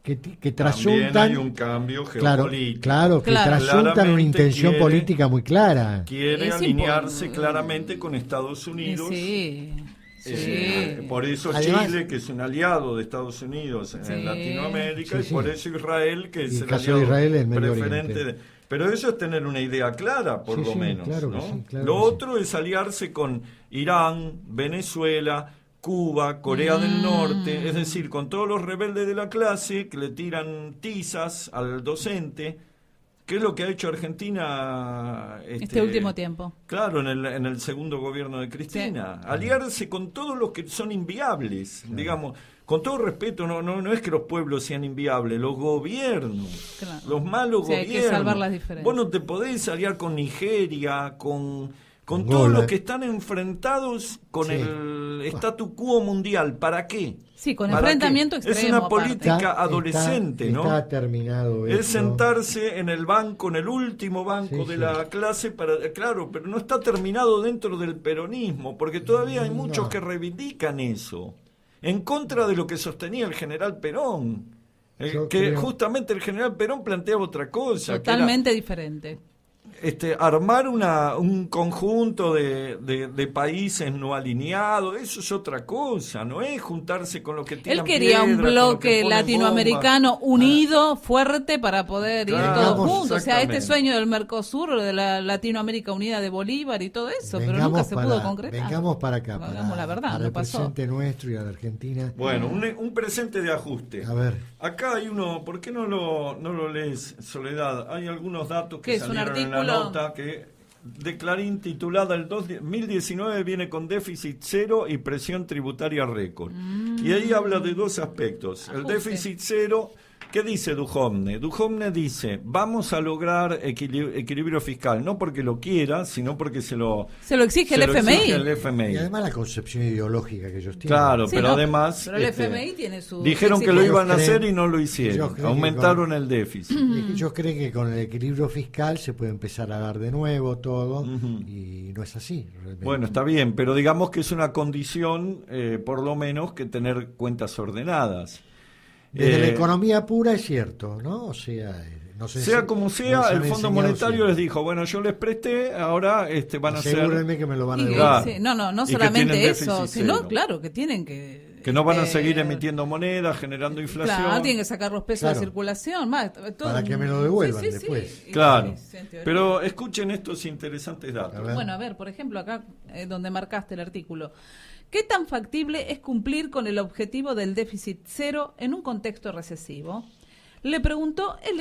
que También trasuntan... hay un cambio Claro, geopolítico. claro, que Claro. trasuntan una Claramente intención quiere- política muy clara. Quiere Es alinearse impor- claramente con Estados Unidos. Sí, Por eso Además, Chile, que es un aliado de Estados Unidos en Sí. Latinoamérica, Sí, y por sí. eso Israel, que Y es el el caso aliado de Israel es Medio preferente. Oriente. Pero eso es tener una idea clara, por Sí, lo sí, menos. claro que ¿no? sí, claro Lo que sí. otro es aliarse con Irán, Venezuela, Cuba, Corea del Norte, es decir, con todos los rebeldes de la clase que le tiran tizas al docente, que es lo que ha hecho Argentina Este último tiempo. Claro, en el segundo gobierno de Cristina. Aliarse con todos los que son inviables, digamos. Con todo respeto, no es que los pueblos sean inviables, los gobiernos, Claro. los malos Sí, hay gobiernos. que salvar las diferencias. Vos no te podés aliar con Nigeria, con Angola. todos los que están enfrentados con Sí. el statu quo mundial. ¿Para qué? Sí, con ¿Para enfrentamiento qué? extremo. Es una aparte. política adolescente, ¿no? Está terminado Es eso. sentarse en el banco, en el último banco Sí, de sí. la clase, claro, pero no está terminado dentro del peronismo, porque todavía hay muchos No. que reivindican eso, en contra de lo que sostenía el general Perón, Yo que creo- justamente el general Perón planteaba otra cosa, Totalmente diferente. que era armar un conjunto de países no alineados. Eso es otra cosa, no es juntarse con los que tiran Él quería un piedra, con los que bloque ponen latinoamericano bombas. unido, fuerte, para poder ir Claro, todos juntos. O sea, este exactamente. sueño del Mercosur, de la Latinoamérica unida de Bolívar y todo eso, pero nunca se pudo concretar. Vengamos para acá, Hagamos la verdad, para no el pasó. presente nuestro y a la Argentina. Bueno, un presente de ajuste. A ver, Acá hay uno, ¿por qué no lo lees, Soledad? Hay algunos datos que ¿Qué es, un salieron en la artículo? nota que de Clarín titulada el 2019 viene con déficit cero y presión tributaria récord. Y ahí habla de dos aspectos. El Ajuste. déficit cero, ¿qué dice Duhovne? Duhovne dice, vamos a lograr equilibrio fiscal, no porque lo quiera, sino porque se lo exige el FMI. exige el FMI. y además la concepción ideológica que ellos tienen. Claro, Sí, pero no, además pero el FMI tiene su dijeron que lo exigencia. iban a hacer creen- y no lo ellos hicieron. creen que Aumentaron con- el déficit. Ellos creen que con el equilibrio fiscal se puede empezar a dar de nuevo todo Ujú. y no es así. Realmente. Bueno, está bien, pero digamos que es una condición, por lo menos, que tener cuentas ordenadas. Desde la Eh, economía pura es cierto, ¿no? O sea, no sé sea si- como nos sea, han el Fondo enseñado Monetario siempre. les dijo, bueno, yo les presté, ahora van a ser... Asegúrenme que me lo van a Y que- devolver. Claro. sí, no Y que solamente tienen eso, déficit sino, cero. claro, que tienen que... Que no van a seguir emitiendo monedas, generando inflación. Claro, tienen que sacar los pesos Claro. de circulación. Más, todo Para que un- me lo devuelvan después. Y- Claro, sí, en teoría. pero escuchen estos interesantes datos. A ver. Bueno, a ver, por ejemplo, acá donde marcaste el artículo. ¿Qué tan factible es cumplir con el objetivo del déficit cero en un contexto recesivo? Le preguntó el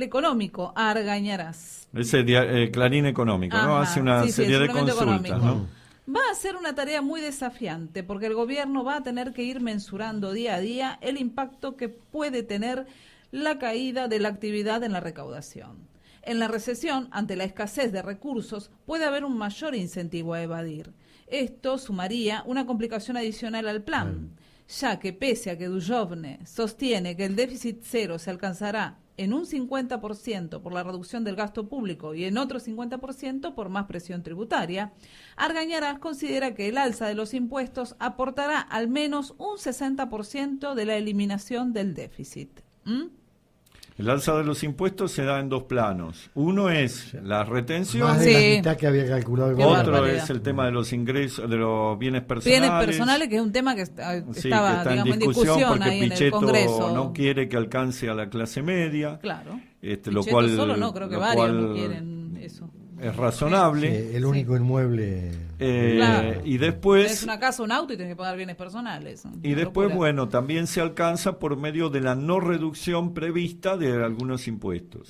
económico a Argañarás. Ese Clarín Económico, ¿no? Ajá, Hace una sí, sí, serie el de suplemento consultas, económico. ¿no? Va a ser una tarea muy desafiante porque el gobierno va a tener que ir mensurando día a día el impacto que puede tener la caída de la actividad en la recaudación. En la recesión, ante la escasez de recursos, puede haber un mayor incentivo a evadir. Esto sumaría una complicación adicional al plan, ya que pese a que Duhovne sostiene que el déficit cero se alcanzará en un 50% por la reducción del gasto público y en otro 50% por más presión tributaria, Argañarás considera que el alza de los impuestos aportará al menos un 60% de la eliminación del déficit. El alza de los impuestos se da en dos planos. Uno es la retención. Más de Sí. la mitad que había calculado el Qué gobierno. Otro barbaridad. es el tema de los ingresos, de los bienes personales. Bienes personales, que es un tema que Sí, estaba, que está digamos, en discusión ahí porque en el Pichetto Congreso. no quiere que alcance a la clase media. Claro. Lo Pichetto cual, solo no, creo que lo varios cual no quieren eso. es razonable. Sí, el único inmueble. Claro. Y Tenés después, una casa, un auto y tenés que pagar bienes personales. y Una después locura. bueno, también se alcanza por medio de la no reducción prevista de algunos impuestos.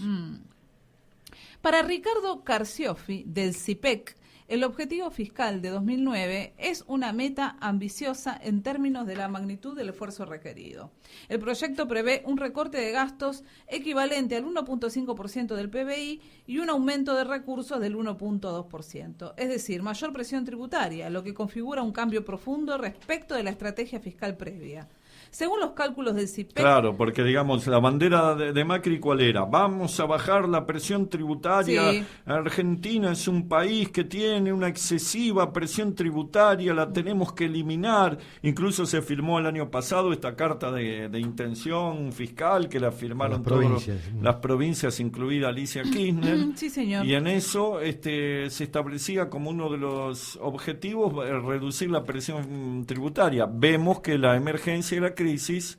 Para Ricardo Carciofi, del CIPEC, el objetivo fiscal de 2009 es una meta ambiciosa en términos de la magnitud del esfuerzo requerido. El proyecto prevé un recorte de gastos equivalente al 1.5% del PBI y un aumento de recursos del 1.2%, es decir, mayor presión tributaria, lo que configura un cambio profundo respecto de la estrategia fiscal previa. Según los cálculos del CIPEC... Claro, porque digamos, la bandera de Macri, ¿cuál era? Vamos a bajar la presión tributaria. Sí. Argentina es un país que tiene una excesiva presión tributaria, la tenemos que eliminar. Incluso se firmó el año pasado esta carta de intención fiscal que la firmaron todas las provincias, incluida Alicia Kirchner. Sí, señor. Y en eso se establecía como uno de los objetivos reducir la presión tributaria. Vemos que la emergencia y la crisis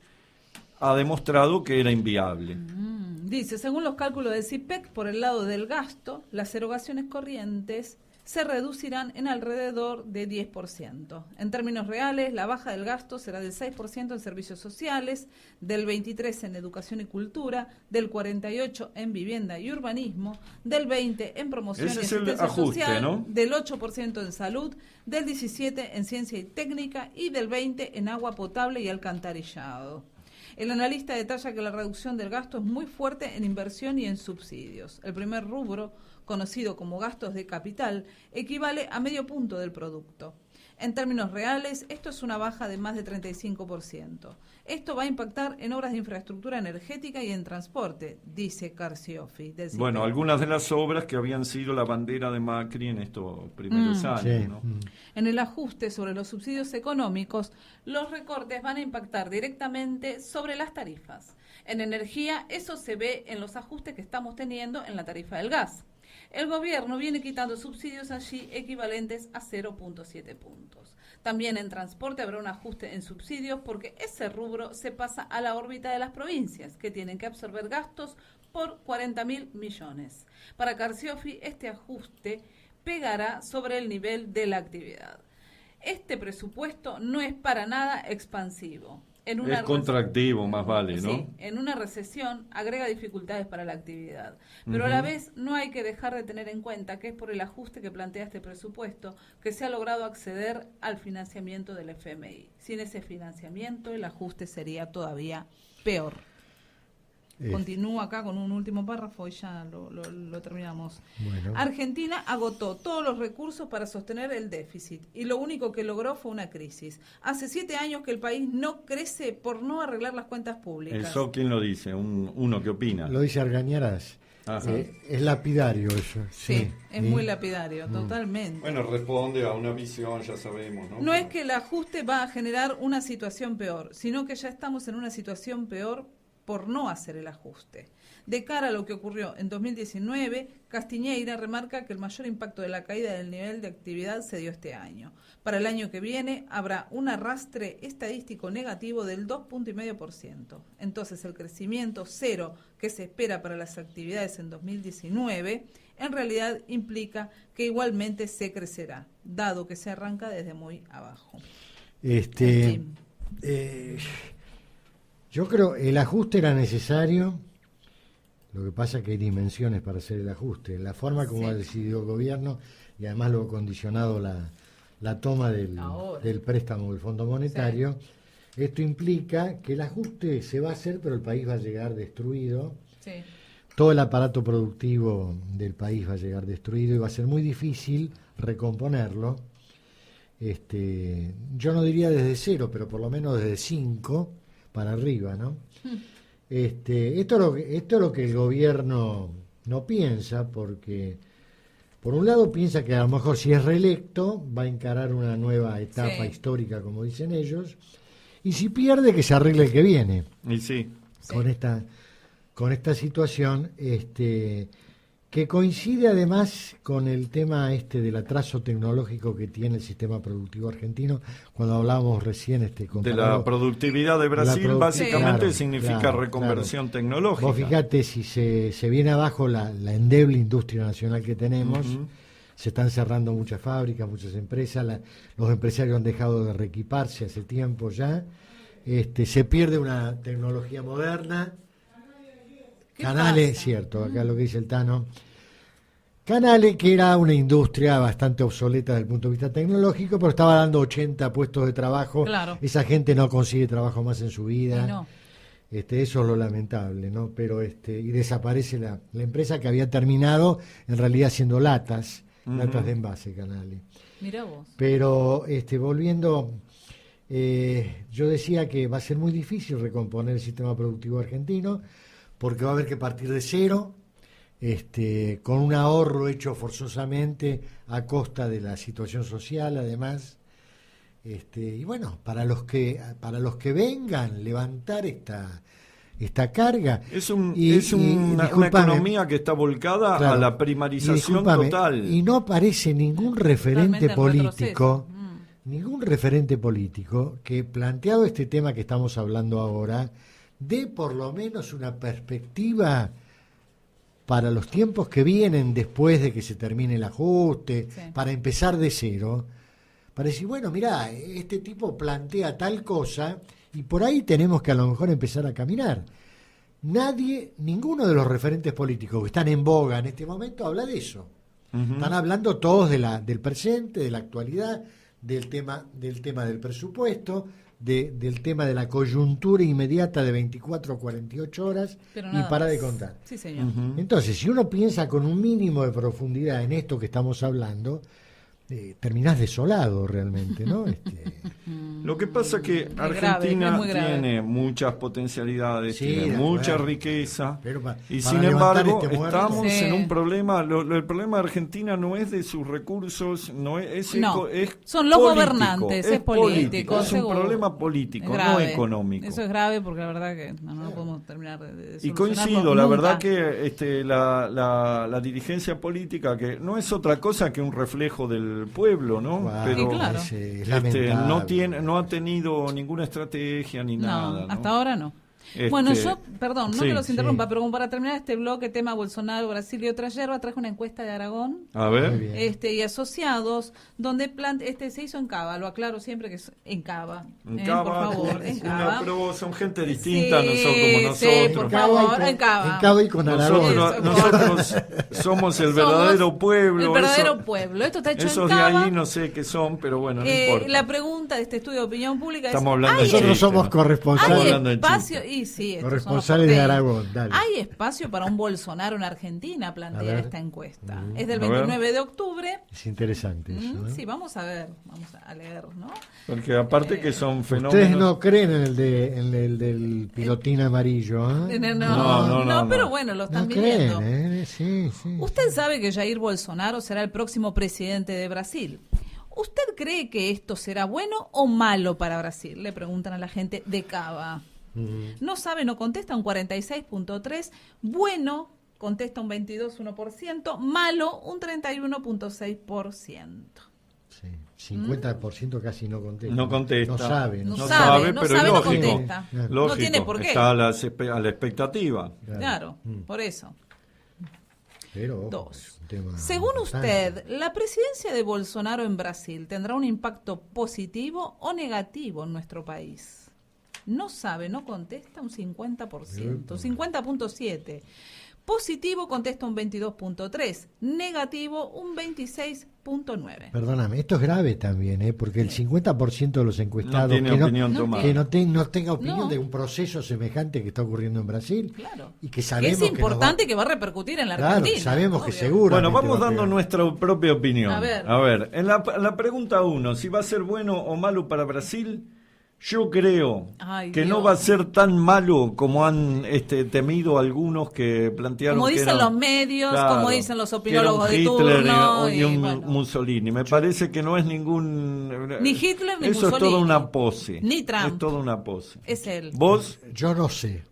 ha demostrado que era inviable. Dice, según los cálculos del CIPEC, por el lado del gasto, las erogaciones corrientes se reducirán en alrededor de 10%. En términos reales, la baja del gasto será del 6% en servicios sociales, del 23% en educación y cultura, del 48% en vivienda y urbanismo, del 20% en promoción y asistencia ajuste, social, ¿no? del 8% en salud, del 17% en ciencia y técnica y del 20% en agua potable y alcantarillado. El analista detalla que la reducción del gasto es muy fuerte en inversión y en subsidios. El primer rubro, conocido como gastos de capital, equivale a medio punto del producto. En términos reales, esto es una baja de más de 35%. Esto va a impactar en obras de infraestructura energética y en transporte, dice Carciofi. Bueno, algunas de las obras que habían sido la bandera de Macri en estos primeros años. Sí. ¿no? En el ajuste sobre los subsidios económicos, los recortes van a impactar directamente sobre las tarifas. En energía, eso se ve en los ajustes que estamos teniendo en la tarifa del gas. El gobierno viene quitando subsidios allí equivalentes a 0,7 puntos. También en transporte habrá un ajuste en subsidios porque ese rubro se pasa a la órbita de las provincias, que tienen que absorber gastos por 40.000 millones. Para Carciofi, este ajuste pegará sobre el nivel de la actividad. Este presupuesto no es para nada expansivo. Es contractivo, más vale, ¿no? Sí, en una recesión agrega dificultades para la actividad, pero a la vez no hay que dejar de tener en cuenta que es por el ajuste que plantea este presupuesto que se ha logrado acceder al financiamiento del FMI. Sin ese financiamiento el ajuste sería todavía peor. Continúa acá con un último párrafo y ya lo terminamos. Bueno. Argentina agotó todos los recursos para sostener el déficit y lo único que logró fue una crisis. Hace 7 años que el país no crece por no arreglar las cuentas públicas. ¿Eso quién lo dice? Uno que opina. Lo dice Argañarás. Es lapidario eso. Sí, es muy lapidario, totalmente. Bueno, responde a una visión, ya sabemos, ¿no? No es que el ajuste va a generar una situación peor, sino que ya estamos en una situación peor por no hacer el ajuste. De cara a lo que ocurrió en 2019, Castiñeira remarca que el mayor impacto de la caída del nivel de actividad se dio este año. Para el año que viene habrá un arrastre estadístico negativo del 2,5%. Entonces el crecimiento cero que se espera para las actividades en 2019 en realidad implica que igualmente se crecerá, dado que se arranca desde muy abajo. Yo creo el ajuste era necesario, lo que pasa es que hay dimensiones para hacer el ajuste. La forma como ha decidido el gobierno, y además lo ha condicionado la toma del préstamo del Fondo Monetario, esto implica que el ajuste se va a hacer, pero el país va a llegar destruido. Sí. Todo el aparato productivo del país va a llegar destruido y va a ser muy difícil recomponerlo. Yo no diría desde 0, pero por lo menos desde 5 para arriba, ¿no? Esto es lo que el gobierno no piensa, porque por un lado piensa que a lo mejor si es reelecto va a encarar una nueva etapa histórica, como dicen ellos, y si pierde que se arregle el que viene. Y sí. Con esta situación, que coincide además con el tema del atraso tecnológico que tiene el sistema productivo argentino. Cuando hablábamos recién de la productividad de Brasil, básicamente significa reconversión tecnológica. Vos fíjate, si se viene abajo la endeble industria nacional que tenemos, se están cerrando muchas fábricas, muchas empresas, los empresarios han dejado de reequiparse hace tiempo ya, se pierde una tecnología moderna. Canales, cierto, acá lo que dice el Tano. Canales, que era una industria bastante obsoleta desde el punto de vista tecnológico, pero estaba dando 80 puestos de trabajo. Claro. Esa gente no consigue trabajo más en su vida. No. Eso es lo lamentable, ¿no? Pero y desaparece la empresa que había terminado en realidad haciendo latas de envase, Canales. Mirá vos. Pero volviendo, yo decía que va a ser muy difícil recomponer el sistema productivo argentino, porque va a haber que partir de cero, con un ahorro hecho forzosamente a costa de la situación social, además. Y bueno, para los que vengan, levantar esta carga. Es una discúlpame, economía que está volcada claro, a la primarización total. Y no aparece ningún referente político, que, planteado este tema que estamos hablando ahora, dé por lo menos una perspectiva para los tiempos que vienen después de que se termine el ajuste, sí, para empezar de cero, para decir, bueno, mirá, este tipo plantea tal cosa y por ahí tenemos que a lo mejor empezar a caminar. Ninguno de los referentes políticos que están en boga en este momento habla de eso. Ujú. Están hablando todos del presente, de la actualidad, del tema del presupuesto, del tema de la coyuntura inmediata de 24 o 48 horas, pero y nada para más. de contar. Sí, señor. Ujú. Entonces, si uno piensa con un mínimo de profundidad en esto que estamos hablando, terminás desolado realmente, ¿no? Lo que pasa es que Es grave, Argentina es muy grave. tiene muchas potencialidades, Sí, tiene de mucha acuerdo. riqueza, Pero y para sin levantar embargo este muerto. estamos Sí. en un problema. El problema de Argentina no es de sus recursos, no es, No, es son los político, gobernantes, es político, es un seguro. problema político, Es no grave. económico. Eso es grave porque la verdad que no podemos terminar de Y solucionarlo coincido, la nunca. verdad que la dirigencia política, que no es otra cosa que un reflejo del pueblo, ¿no? Wow, Pero Sí, claro. es lamentable. no ha tenido ninguna estrategia ni nada. ¿no? Hasta ahora no. Bueno, yo, perdón, no sí, que los interrumpa, sí. pero como para terminar este bloque, tema Bolsonaro, Brasil y otra yerba, traje una encuesta de Aragón A Muy ver. bien. y asociados, donde se hizo en Cava, lo aclaro siempre que es en Cava. En por Cava, favor, en Cava. pero son gente distinta, Sí, no son como nosotros. sí, por En Cava y favor, con- en Cava. en Cava y con Aragón. Eso, Nosotros somos el verdadero pueblo. El verdadero eso- pueblo. Esto está hecho Esos en de Cava. ahí no sé qué son, pero bueno, no importa. La pregunta de este estudio de opinión pública Estamos es: hablando ¿hay de Nosotros chiste, somos ¿no? corresponsales. Estamos ¿hay hablando de espacio? chiste. Y sí, estos Corresponsales son los de porteños. Aragón, dale. ¿Hay espacio para un Bolsonaro en Argentina? A Plantea ver. esta encuesta. Es del A ver. 29 de octubre. Es interesante eso, ¿no? Sí, vamos a ver, vamos a leer, ¿no? Porque aparte que son fenómenos. Ustedes no creen en el del pilotín amarillo, ¿eh? No, pero no. bueno, lo están No viviendo. creen, ¿eh? Sí, sí. Usted sabe que Jair Bolsonaro será el próximo presidente de Brasil. ¿Usted cree que esto será bueno o malo para Brasil? Le preguntan a la gente de Cava. No sabe, no contesta, un 46.3%. Bueno, contesta un 22,1%. Malo, un 31,6%. Sí, 50% casi no contesta. No contesta. No sabe. No No sabe, sabe, no pero sabe, es no lógico. contesta. Claro. Lógico, No tiene por qué. está a la expectativa. Claro, por eso. Pero, ojo, Dos. es un tema Según importante. usted, ¿la presidencia de Bolsonaro en Brasil tendrá un impacto positivo o negativo en nuestro país? No sabe, no contesta un 50%, 50.7%. Positivo contesta un 22.3%, negativo un 26.9%. Perdóname, esto es grave también, porque el 50% de los encuestados No tiene que, opinión no tomada. que no tenga opinión No. de un proceso semejante que está ocurriendo en Brasil, Claro. y que Que sabemos es importante que va a repercutir en la Claro, Argentina. sabemos que obvio. seguro. Bueno, vamos dando nuestra propia opinión. A ver. En la pregunta 1, si va a ser bueno o malo para Brasil, yo creo Ay, que Dios. no va a ser tan malo como han temido algunos que plantearon Como que dicen era- los medios, Claro, como dicen los que era opinólogos un de Hitler turno. y un bueno. Mussolini. Me parece que no es ningún... Ni Hitler ni Eso Mussolini. es toda una pose. Ni Trump. Es toda una pose. Es él. Vos Yo no sé.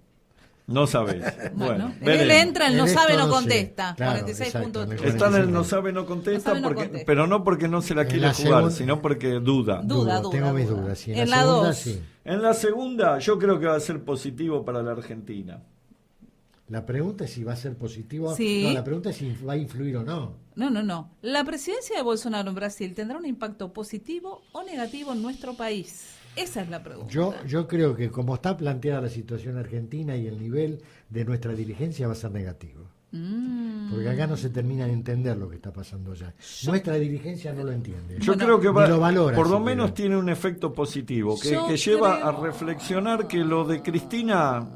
no sabés. Bueno, él veremos. entra, él no En sabe, esto no no sé. contesta. Claro, 46.3. exacto. Está en el no sabe, no contesta, No sabe, no porque, contesta. pero no porque no se la En quiere la jugar, segunda- sino porque duda. Duda. Tengo mis dudas. Sí, En la segunda, dos. sí. En la segunda, yo creo que va a ser positivo para la Argentina. La pregunta es si va a ser positivo. Sí. No, la pregunta es si va a influir o no. No. La presidencia de Bolsonaro en Brasil tendrá un impacto positivo o negativo en nuestro país. Esa es la pregunta. Yo creo que como está planteada la situación argentina y el nivel de nuestra dirigencia va a ser negativo. Porque acá no se termina de entender lo que está pasando allá. Nuestra dirigencia no lo entiende. Yo Bueno, creo que ni lo valora, por lo si menos quiere. tiene un efecto positivo, Yo que lleva creo- a reflexionar que lo de Cristina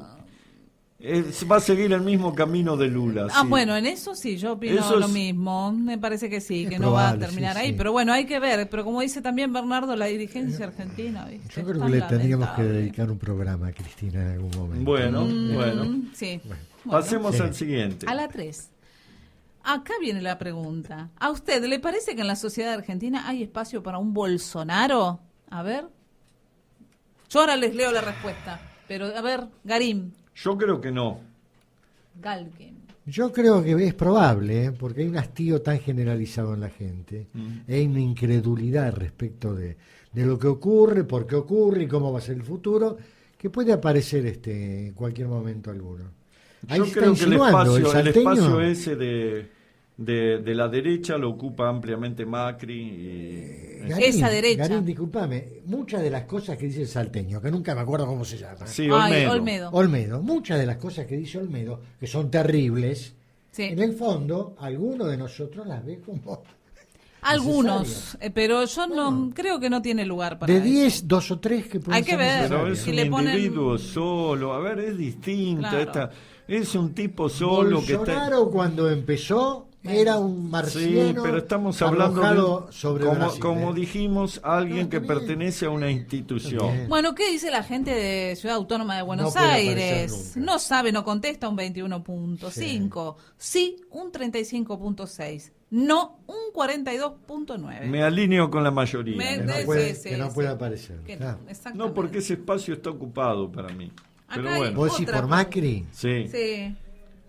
va a seguir el mismo camino de Lula. Ah, sí. bueno, en eso sí, yo opino Eso lo es- mismo. Me parece que sí, Es que no va a probable, terminar sí, ahí. sí. Pero bueno, hay que ver. Pero como dice también Bernardo, la dirigencia argentina, ¿viste? Yo Es creo que tan le tendríamos que lamentable. dedicar un programa a Cristina en algún momento. Bueno, bueno. Sí. Bueno. Pasemos Sí. al siguiente. A la 3. Acá viene la pregunta. ¿A usted le parece que en la sociedad argentina hay espacio para un Bolsonaro? A ver. Yo ahora les leo la respuesta. Pero, a ver, Garim. Yo creo que no. Galkin. Yo creo que es probable, porque hay un hastío tan generalizado en la gente, hay una incredulidad respecto de lo que ocurre, por qué ocurre y cómo va a ser el futuro, que puede aparecer en cualquier momento alguno. Ahí Yo se está creo que el insinuando, espacio salteño- ese de la derecha lo ocupa ampliamente Macri. Esa derecha. Garín, discúlpame, muchas de las cosas que dice el salteño, que nunca me acuerdo cómo se llama, Sí, Ay, Olmedo. Olmedo. Olmedo, muchas de las cosas que dice Olmedo, que son terribles, Sí. en el fondo, alguno de nosotros las ve como... Algunos, necesaria. pero yo no creo que no tiene lugar para De eso. 10, 2 o 3 que pueden Hay que ser ver. Pero necesarias. es Si un le ponen- individuo solo. A ver, es distinto. Claro. Es un tipo solo que está... Bolsonaro cuando empezó era un marciano Sí, pero estamos hablando arrojado de, sobre como, Brasil, como dijimos, alguien No, que está bien. pertenece a una institución. Está bien. Bueno, ¿qué dice la gente de Ciudad Autónoma de Buenos No puede Aires? aparecer nunca. No sabe, no contesta un 21.5. Sí, un 35.6. No, un 42.9. Me alineo con la mayoría. Me- Que no Sí, puede, sí, que no sí. puede aparecer. Que no, claro. exactamente. No, porque ese espacio está ocupado para mí. Acá Pero hay- bueno, ¿Vos decís Otra por cosa. Macri? sí. Sí.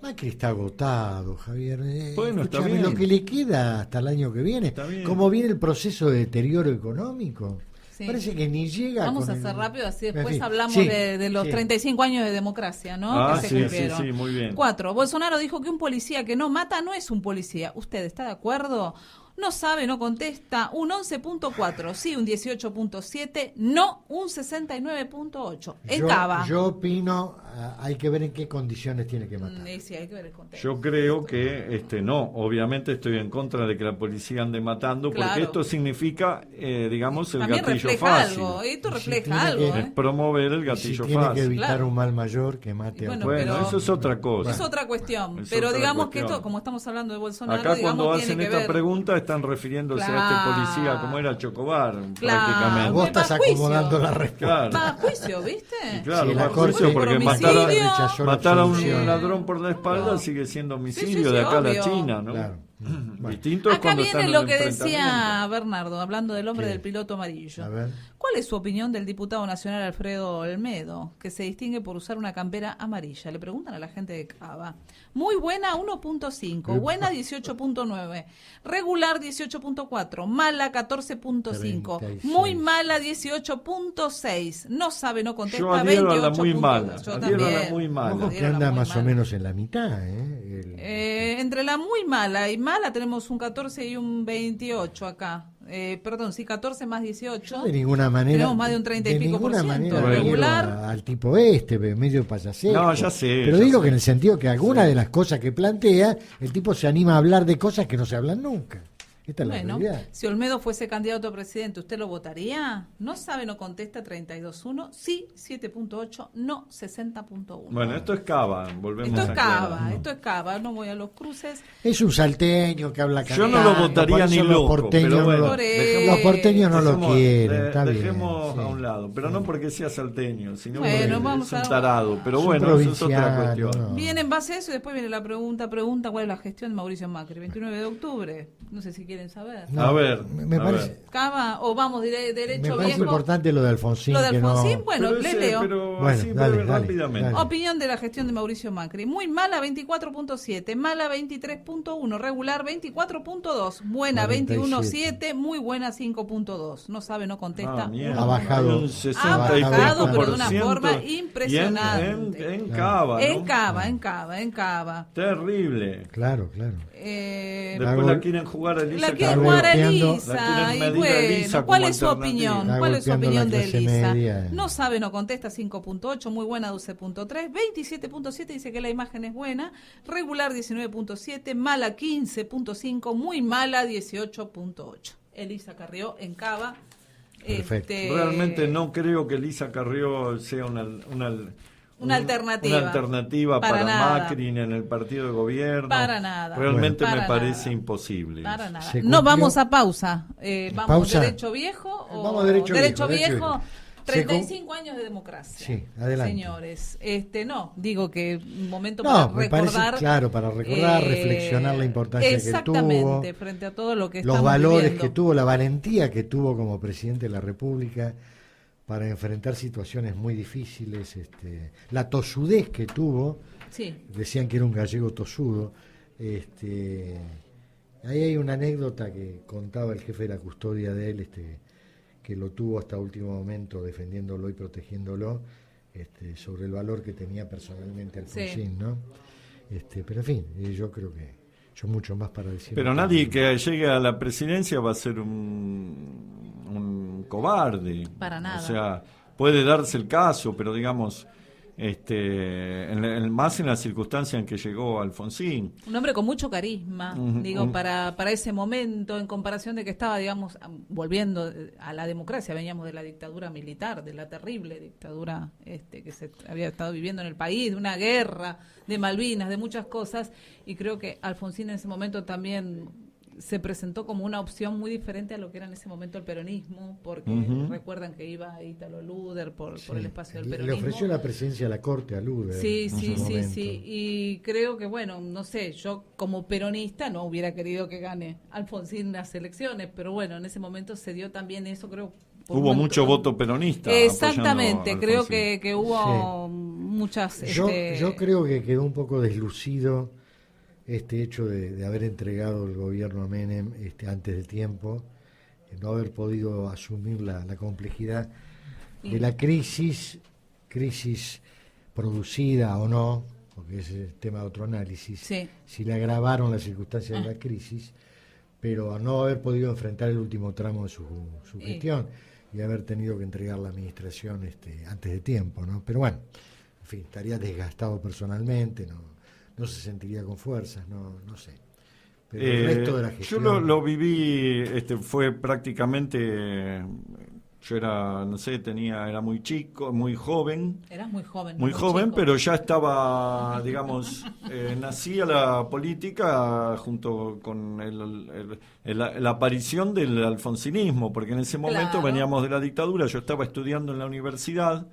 Macri está agotado, Javier. Bueno, está Escúchame, bien. lo que le queda hasta el año que viene. Está bien. ¿Cómo viene el proceso de deterioro económico? Sí. Parece que ni llega. Vamos con a hacer el- rápido, así En después fin, hablamos sí, de los sí. 35 años de democracia, ¿no? Ah, que se sí, sí, cumplieron. sí, muy bien. 4. Bolsonaro dijo que un policía que no mata no es un policía. ¿Usted está de acuerdo? No sabe, no contesta. Un 11.4, sí, un 18.7, no, un 69.8. En Cava. Yo opino, hay que ver en qué condiciones tiene que matar. Sí, hay que ver el contexto. Yo creo que no, obviamente estoy en contra de que la policía ande matando, porque Claro. esto significa, digamos, el También gatillo refleja fácil. algo, esto Y si refleja tiene algo, que- Es ¿eh? promover el Si gatillo tiene que fácil. evitar Claro. un mal mayor que mate Y a bueno, otro. Bueno, pero- eso es otra cosa. Es otra cuestión, Es pero otra digamos que cuestión. esto, como estamos hablando de Bolsonaro, Acá digamos, cuando tiene hacen que esta ver. pregunta están refiriéndose a este Claro. policía como era Chocobar, Claro. prácticamente. Vos Va estás a juicio. acomodando la respuesta. Claro. Va a juicio, ¿viste? Y claro, Sí, va la a Corte juicio porque por matar a, homicidio. rechazó la matar a un absolución. ladrón por la espalda No. sigue siendo homicidio Sí, sí, sí, de acá a obvio. la China, ¿no? Claro. Bueno, Distinto es Acá cuando están viene en lo que el decía enfrentamiento. Bernardo, hablando del hombre ¿Qué? del piloto amarillo. a ver. ¿Cuál es su opinión del diputado nacional Alfredo Olmedo, que se distingue por usar una campera amarilla? Le preguntan a la gente de Cava. Muy buena 1.5, buena 18.9, regular 18.4, mala 14.5, 36. muy mala 18.6, no sabe, no contesta Yo adhiero a la 28.2. muy mala, Yo adhiero a la también. muy mala. Ojo que Adhiero a la anda muy más o mala. menos en la mitad, ¿eh? Entre la muy mala y mala tenemos un 14 y un 28 acá. Perdón, sí, 14 más 18. De ninguna manera. Tenemos más de un 30 y pico por ninguna ciento. manera adhiero Regular. al tipo medio payasesco. No, ya sé, Pero ya digo sé. que en el sentido que algunas de las cosas que plantea, el tipo se anima a hablar de cosas que no se hablan nunca. Esta es la Bueno, realidad. si Olmedo fuese candidato a presidente, ¿usted lo votaría? No sabe, no contesta 32.1, sí 7.8, no 60.1. Bueno, esto es Cava, volvemos Esto es a aclarar. Cava, esto es Cava, no voy a los cruces. Es un salteño que habla Yo no cantando, lo votaría por ni eso los loco, porteños pero no bueno, lo- Por dejemos- los porteños no lo dejemos- quieren, está bien, dejemos sí. a un lado, pero no porque sea salteño, sino Bueno, porque vamos es un a- tarado, pero Es un bueno, eso es otra provinciano, cuestión. no. Viene en base a eso y después viene la pregunta ¿cuál es la gestión de Mauricio Macri? 29 de octubre, no sé si quieren saber. No, A ver, me a parece, ver. Cava, o vamos me derecho parece viejo. importante lo de Alfonsín. Lo de que no- Alfonsín, bueno, Pero le ese- leo. pero Bueno, así dale, breve, dale, rápidamente. dale. Opinión de la gestión de Mauricio Macri. Muy mala 24.7, mala 23.1, regular 24.2, buena 21.7, muy buena 5.2. No sabe, no contesta. Ah, mierda. Ha bajado. Hay un 60 Ha y bajado, pico pero de una por forma ciento. impresionante. Y en Cava, ¿no? En Cava, en Cava, en Cava. Terrible. Claro, claro. Después la quieren jugar a Elisa La quiere Está jugar a golpeando- Elisa. la quieren Y medir a bueno, Elisa ¿cuál como es su alternativa. opinión? Está ¿Cuál es su golpeando opinión la de clase Elisa? media. No sabe, no contesta 5.8, muy buena 12.3, 27.7 dice que la imagen es buena, regular 19.7, mala 15.5, muy mala 18.8. Elisa Carrió en Cava. Perfecto. Realmente no creo que Elisa Carrió sea una alternativa para Macri en el partido de gobierno. Para nada. Realmente Bueno, me parece imposible. Para nada. Se No, cumplió- vamos a pausa. ¿Vamos ¿Pausa? derecho viejo o Vamos derecho viejo. 35 años de democracia. Sí, adelante. Señores, no, digo que un momento No, para me parece, recordar. claro, para recordar, reflexionar la importancia que tuvo. Exactamente, frente a todo lo que Los estamos valores viviendo. que tuvo, la valentía que tuvo como presidente de la República para enfrentar situaciones muy difíciles, la tosudez que tuvo, Sí, decían que era un gallego tosudo. Ahí hay una anécdota que contaba el jefe de la custodia de él, que lo tuvo hasta último momento defendiéndolo y protegiéndolo, sobre el valor que tenía personalmente Alfonsín, ¿no? Pero en fin, yo creo que yo mucho más para decir. Pero nadie que llegue a la presidencia va a ser un cobarde. Para nada. O sea, puede darse el caso, pero digamos, más en la circunstancia en que llegó Alfonsín. un hombre con mucho carisma, Ujú. para ese momento, en comparación de que estaba, digamos, volviendo a la democracia, veníamos de la dictadura militar, de la terrible dictadura que se había estado viviendo en el país, de una guerra, de Malvinas, de muchas cosas, y creo que Alfonsín en ese momento también se presentó como una opción muy diferente a lo que era en ese momento el peronismo, porque Ujú. recuerdan que iba a Ítalo Luder por Sí, el espacio del le peronismo. ofreció la presidencia a la corte a Luder. Sí, en su sí, sí, momento. sí. Y creo que, bueno, no sé, yo como peronista no hubiera querido que gane Alfonsín las elecciones, pero bueno, en ese momento se dio también eso, creo. por Hubo un- mucho voto peronista. Exactamente, apoyando a creo Alfonsín. que hubo muchas... Yo creo que quedó un poco deslucido este hecho de haber entregado el gobierno a Menem antes de tiempo, no haber podido asumir la complejidad de la crisis producida o no, porque ese es tema de otro análisis, Sí. si le agravaron las circunstancias de la crisis, pero a no haber podido enfrentar el último tramo de su gestión y haber tenido que entregar la administración antes de tiempo, ¿no? Pero bueno, en fin, estaría desgastado personalmente, no se sentiría con fuerzas, no sé. Pero el resto de la Yo gestión... lo viví, fue prácticamente, yo era, no sé, era muy chico, muy joven. Eras muy joven. Muy joven, chico. pero ya estaba, digamos, nacía la política junto con la aparición del alfonsinismo, porque en ese momento Claro. veníamos de la dictadura, yo estaba estudiando en la universidad,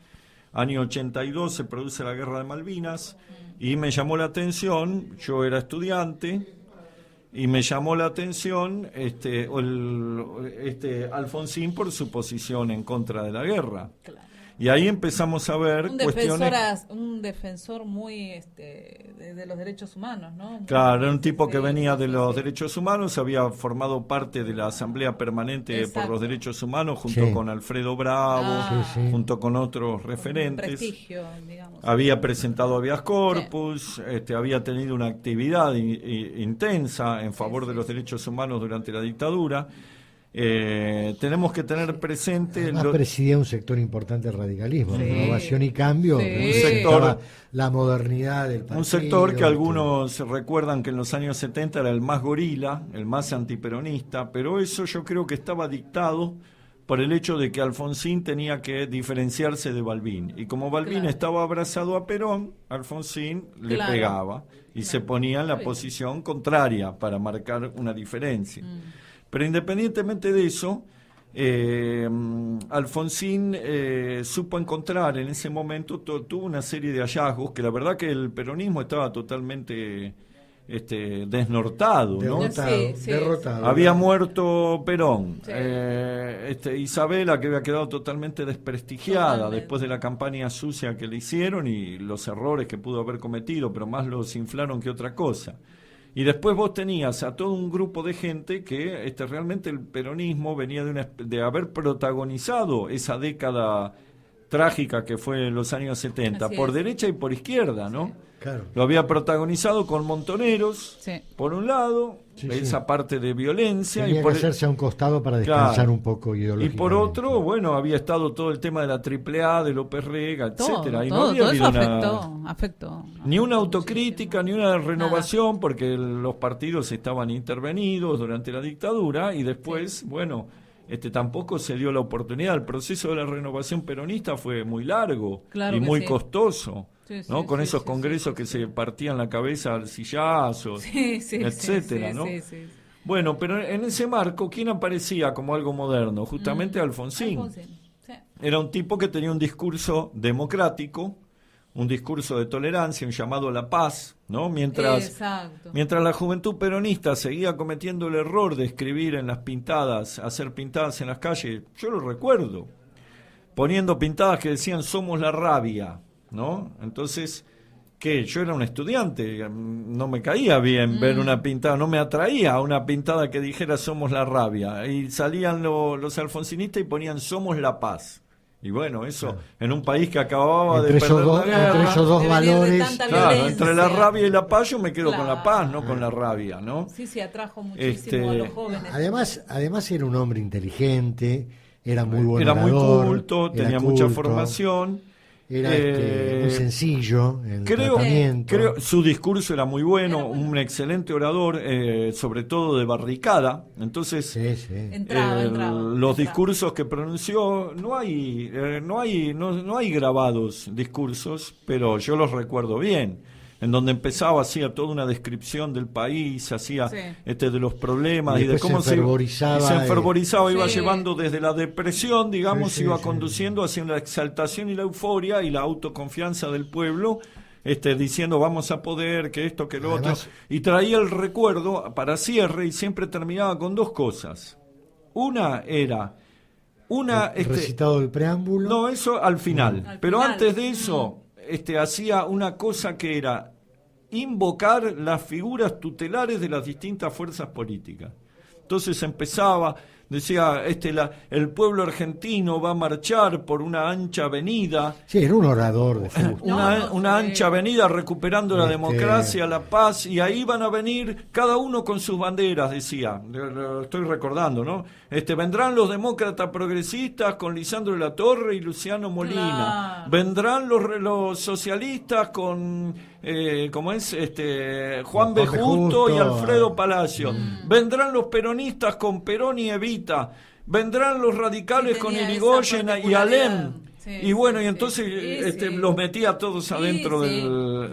año 82 se produce la guerra de Malvinas, y me llamó la atención, yo era estudiante, y me llamó la atención Alfonsín por su posición en contra de la guerra. Claro. Y ahí empezamos a ver cuestiones. Un defensor muy de los derechos humanos, ¿no? Claro, era un tipo que Sí, venía de sí, los sí. derechos humanos, había formado parte de la Asamblea Permanente por Exacto. los Derechos Humanos junto Sí. con Alfredo Bravo, Ah. Sí, sí. junto con otros Un referentes. prestigio, digamos. Había presentado habeas corpus, había tenido una actividad intensa en favor de los derechos humanos durante la dictadura. Tenemos que tener presente Además presidía un sector importante del radicalismo, Sí. Renovación y Cambio, Sí. que Un representaba sector- la modernidad del partido. un sector que algunos recuerdan que en los años 70 era el más gorila, el más antiperonista, pero eso yo creo que estaba dictado por el hecho de que Alfonsín tenía que diferenciarse de Balbín. Y como Balbín Claro. estaba abrazado a Perón, Alfonsín le Claro. pegaba y se ponía en la Está bien. posición contraria para marcar una diferencia. Pero independientemente de eso, Alfonsín supo encontrar en ese momento, tuvo una serie de hallazgos que la verdad que el peronismo estaba totalmente desnortado, ¿no? Derrotado, Sí, sí. derrotado. Había muerto Perón, Sí. Isabela que había quedado totalmente desprestigiada Totalmente. después de la campaña sucia que le hicieron y los errores que pudo haber cometido, pero más los inflaron que otra cosa. Y después vos tenías a todo un grupo de gente que realmente el peronismo venía de haber protagonizado esa década trágica que fue en los años 70, Así por es. derecha y por izquierda, ¿no? Claro. Lo había protagonizado con Montoneros, Sí. por un lado, Sí, esa sí. parte de violencia, Tenía y por, que hacerse a un costado para descansar Claro. un poco y ideológicamente. por otro, bueno, había estado todo el tema de la AAA, de López Rega, Todo, etcétera, y no todo, había todo eso habido afectó ni una muchísimo. autocrítica, ni una renovación, porque los partidos estaban intervenidos durante la dictadura, y después, bueno, tampoco se dio la oportunidad. El proceso de la renovación peronista fue muy largo Claro y que muy sí. costoso, Sí, ¿no? sí, Con sí, esos sí, congresos sí, que sí. se partían la cabeza al sillazo, Sí, sí, etcétera, sí, ¿no? sí, sí. Bueno, pero en ese marco, ¿quién aparecía como algo moderno? Justamente Alfonsín. Alfonsín, sí. Era un tipo que tenía un discurso democrático, un discurso de tolerancia, un llamado a la paz, ¿no? Exacto. Mientras la juventud peronista seguía cometiendo el error de escribir en las pintadas, hacer pintadas en las calles, yo lo recuerdo, poniendo pintadas que decían "somos la rabia", ¿no? Entonces, que yo era un estudiante, no me caía bien ver una pintada, no me atraía una pintada que dijera "somos la rabia", y salían los alfonsinistas y ponían "somos la paz". Y bueno, eso en un país que acababa de perder la guerra, entre esos dos De venir de valores, tanta claro, violencia. entre la rabia y la paz yo me quedo con la Claro. paz, no con la rabia, ¿no? Sí, sí, atrajo muchísimo a los jóvenes. además era un hombre inteligente, era muy buen Era muy orador, culto, era tenía mucha culto, formación. era muy sencillo en el Creo, tratamiento. su discurso era muy bueno, un excelente orador, sobre todo de barricada. Entonces, Sí, sí. Entraba. los discursos que pronunció, no hay grabados discursos, pero yo los recuerdo bien. En donde empezaba, hacía toda una descripción del país, hacía Sí. de los problemas Y y de después cómo se enfervorizaba, iba Sí. llevando desde la depresión, digamos, Sí, iba sí. conduciendo hacia la exaltación y la euforia y la autoconfianza del pueblo, diciendo vamos a poder, que esto, que lo Además- otro, y traía el recuerdo para cierre y siempre terminaba con dos cosas. Una era El recitado del preámbulo. no, eso al final. Al Pero final. antes de eso, hacía una cosa que era invocar las figuras tutelares de las distintas fuerzas políticas. Entonces empezaba, decía, el pueblo argentino va a marchar por una ancha avenida, Sí, era un orador de fútbol. una ancha avenida recuperando la Este- democracia, la paz, y ahí van a venir cada uno con sus banderas, decía. Lo estoy recordando, ¿no? Vendrán los demócratas progresistas con Lisandro de la Torre y Luciano Molina. Claro. Vendrán los socialistas con Juan B. Justo y Alfredo Palacio. Vendrán los peronistas con Perón y Evita. Vendrán los radicales Sí, con tenía esa Irigoyen y particularidad. Alem. Sí, Y bueno, sí, y entonces sí, sí. los metía todos Sí, adentro sí,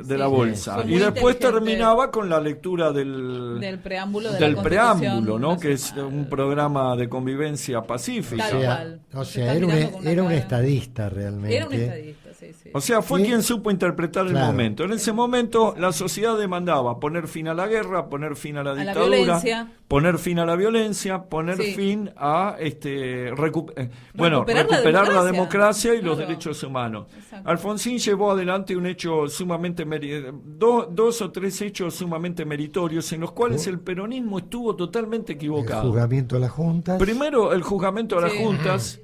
de la sí. bolsa. Fue Y muy después inteligente. terminaba con la lectura del preámbulo de del la preámbulo, ¿no? Constitución Que es un programa de convivencia pacífica. Tal cual. O Se sea, está era mirando con una era un cara. estadista realmente. Era un estadista, sí, sí. O sea, fue Sí. quien supo interpretar el Claro. momento. En ese momento la sociedad demandaba poner fin a la guerra, poner fin a la la dictadura, violencia. poner fin a la violencia, poner Sí. fin a recuperar Recuperar la la democracia y los Claro. derechos humanos. Exacto. Alfonsín llevó adelante un hecho sumamente dos o tres hechos sumamente meritorios en los cuales el peronismo estuvo totalmente El equivocado. juzgamiento a las juntas. Primero, el juzgamiento a las Sí. juntas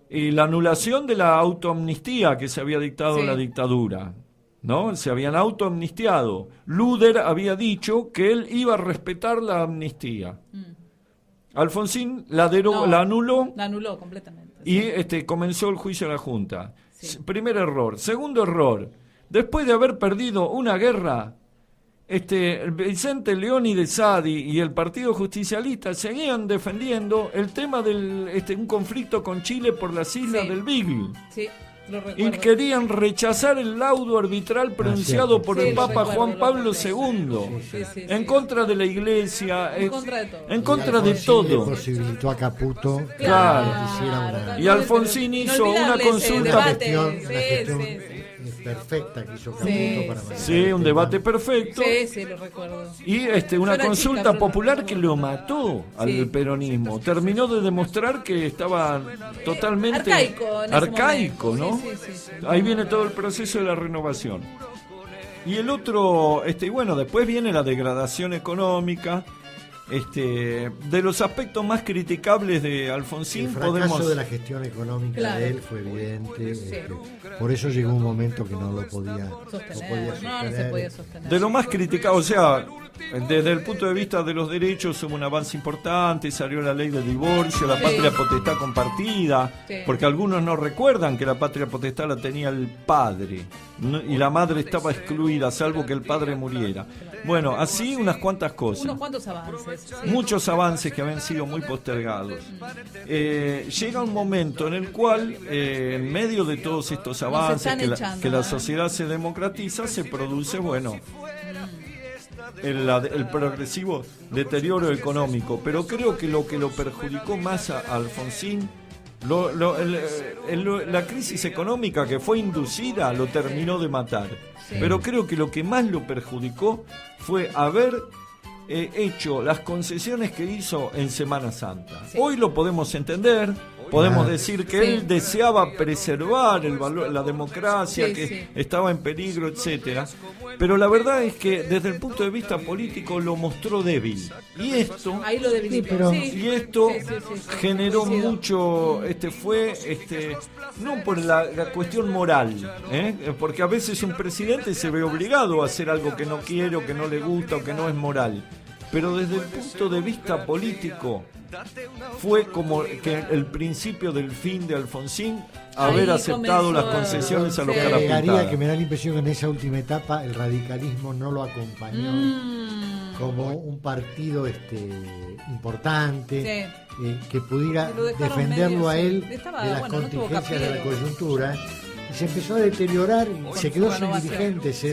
y la anulación de la autoamnistía que se había dictado en Sí. la dictadura, ¿no? Se habían autoamnistiado. Luder había dicho que él iba a respetar la amnistía. Alfonsín la No. anuló La anuló completamente. y sí. comenzó el juicio a la Junta. Sí. Primer error. Segundo error. Después de haber perdido una guerra, Vicente Leoni de Sadi y el Partido Justicialista seguían defendiendo el tema del un conflicto con Chile por las islas Sí. del Beagle. Sí, lo Y recuerdo. querían rechazar el laudo arbitral pronunciado cierto. por Sí, el lo Papa recuerdo, Juan lo Pablo recuerdo. II. Sí, sí, En sí. contra de la Iglesia, En contra de todo. en contra de Alfonsín le todo. posibilitó a Caputo Claro. que hiciera una, Y Alfonsín hizo una olvidarle ese consulta- debate. una gestión Sí, sí. perfecta que hizo Caputo Sí, para sí. manejar Sí, el un tema. debate perfecto. Sí, sí, lo recuerdo. Y una era consulta chica, pero popular no que recuerdo. lo mató al Sí. peronismo. Terminó de demostrar que estaba totalmente Arcaico en ese arcaico, momento. ¿no? Sí, sí, sí, sí. Ahí viene todo el proceso de la renovación. Y el otro, bueno, después viene la degradación económica. De los aspectos más criticables de Alfonsín El fracaso podemos de la gestión económica Claro. de él fue evidente. Por eso llegó un momento que no lo podía Sostener. No se podía sostener. de lo más criticado, o sea, desde el punto de vista de los derechos hubo un avance importante, salió la ley del divorcio, la Sí. patria potestad compartida, Sí. porque algunos no recuerdan que la patria potestad la tenía el padre y la madre estaba excluida, salvo que el padre muriera. Bueno, así unas cuantas cosas. Unos cuantos avances. muchos avances que habían sido muy postergados. Llega un momento en el cual, en medio de todos estos avances, que la sociedad se democratiza, se produce, bueno, el progresivo deterioro económico. Pero creo que lo perjudicó más a Alfonsín, la crisis económica que fue inducida, lo terminó de matar. Sí. Pero creo que lo que más lo perjudicó fue haber hecho las concesiones que hizo en Semana Santa. Sí. Hoy lo podemos entender. Podemos decir que él deseaba preservar el valor, la democracia, que estaba en peligro, etcétera. Pero la verdad es que desde el punto de vista político lo mostró débil. Y esto, ahí lo debilitó. Generó mucho, no por la cuestión moral, porque a veces un presidente se ve obligado a hacer algo que no quiere, o que no le gusta, o que no es moral. Pero desde el punto de vista político, fue como que el principio del fin de Alfonsín, haber aceptado las concesiones a los carapintadas. Que me da la impresión que en esa última etapa el radicalismo no lo acompañó como un partido importante, que pudiera defenderlo a él de las contingencias de la coyuntura. Y se empezó a deteriorar y se quedó sin dirigentes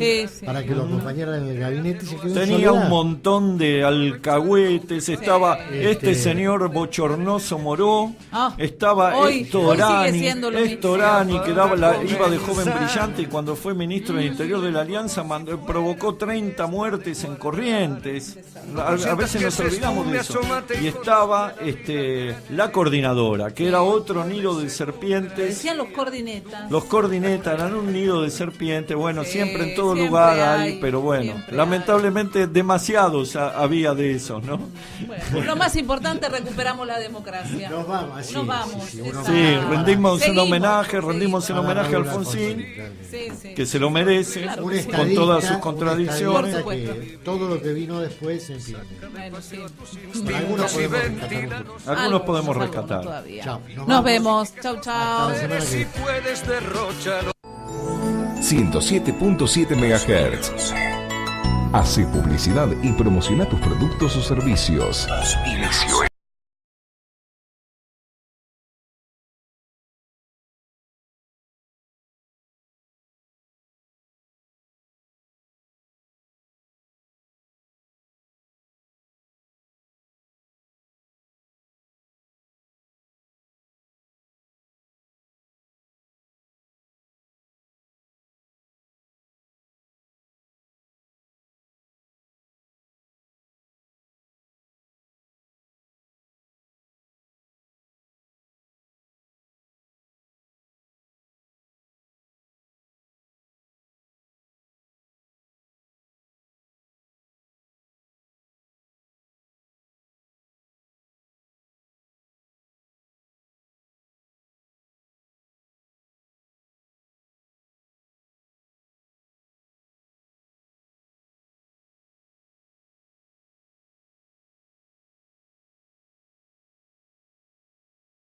para que lo acompañaran en el gabinete. Y se quedó tenía un montón de alcahuetes, estaba este señor bochornoso Moró, estaba Estorani, que iba de joven brillante, y cuando fue ministro del Interior de la Alianza provocó 30 muertes en Corrientes. A veces nos olvidamos de eso. Y estaba la coordinadora, que era otro nido de serpientes. Decían los coordinetas. Los coordinetas eran un nido de serpientes, bueno, siempre en todo lugar hay, pero bueno, lamentablemente demasiados había de esos, ¿no? Bueno, lo más importante, recuperamos la democracia. Nos vamos, rendimos un homenaje a Alfonsín, que se lo merece, con todas sus contradicciones. Todo lo que vino después se entiende. Algunos podemos rescatar. Nos vemos. Chau. 107.7 MHz. Hace publicidad y promociona tus productos o servicios. Inicio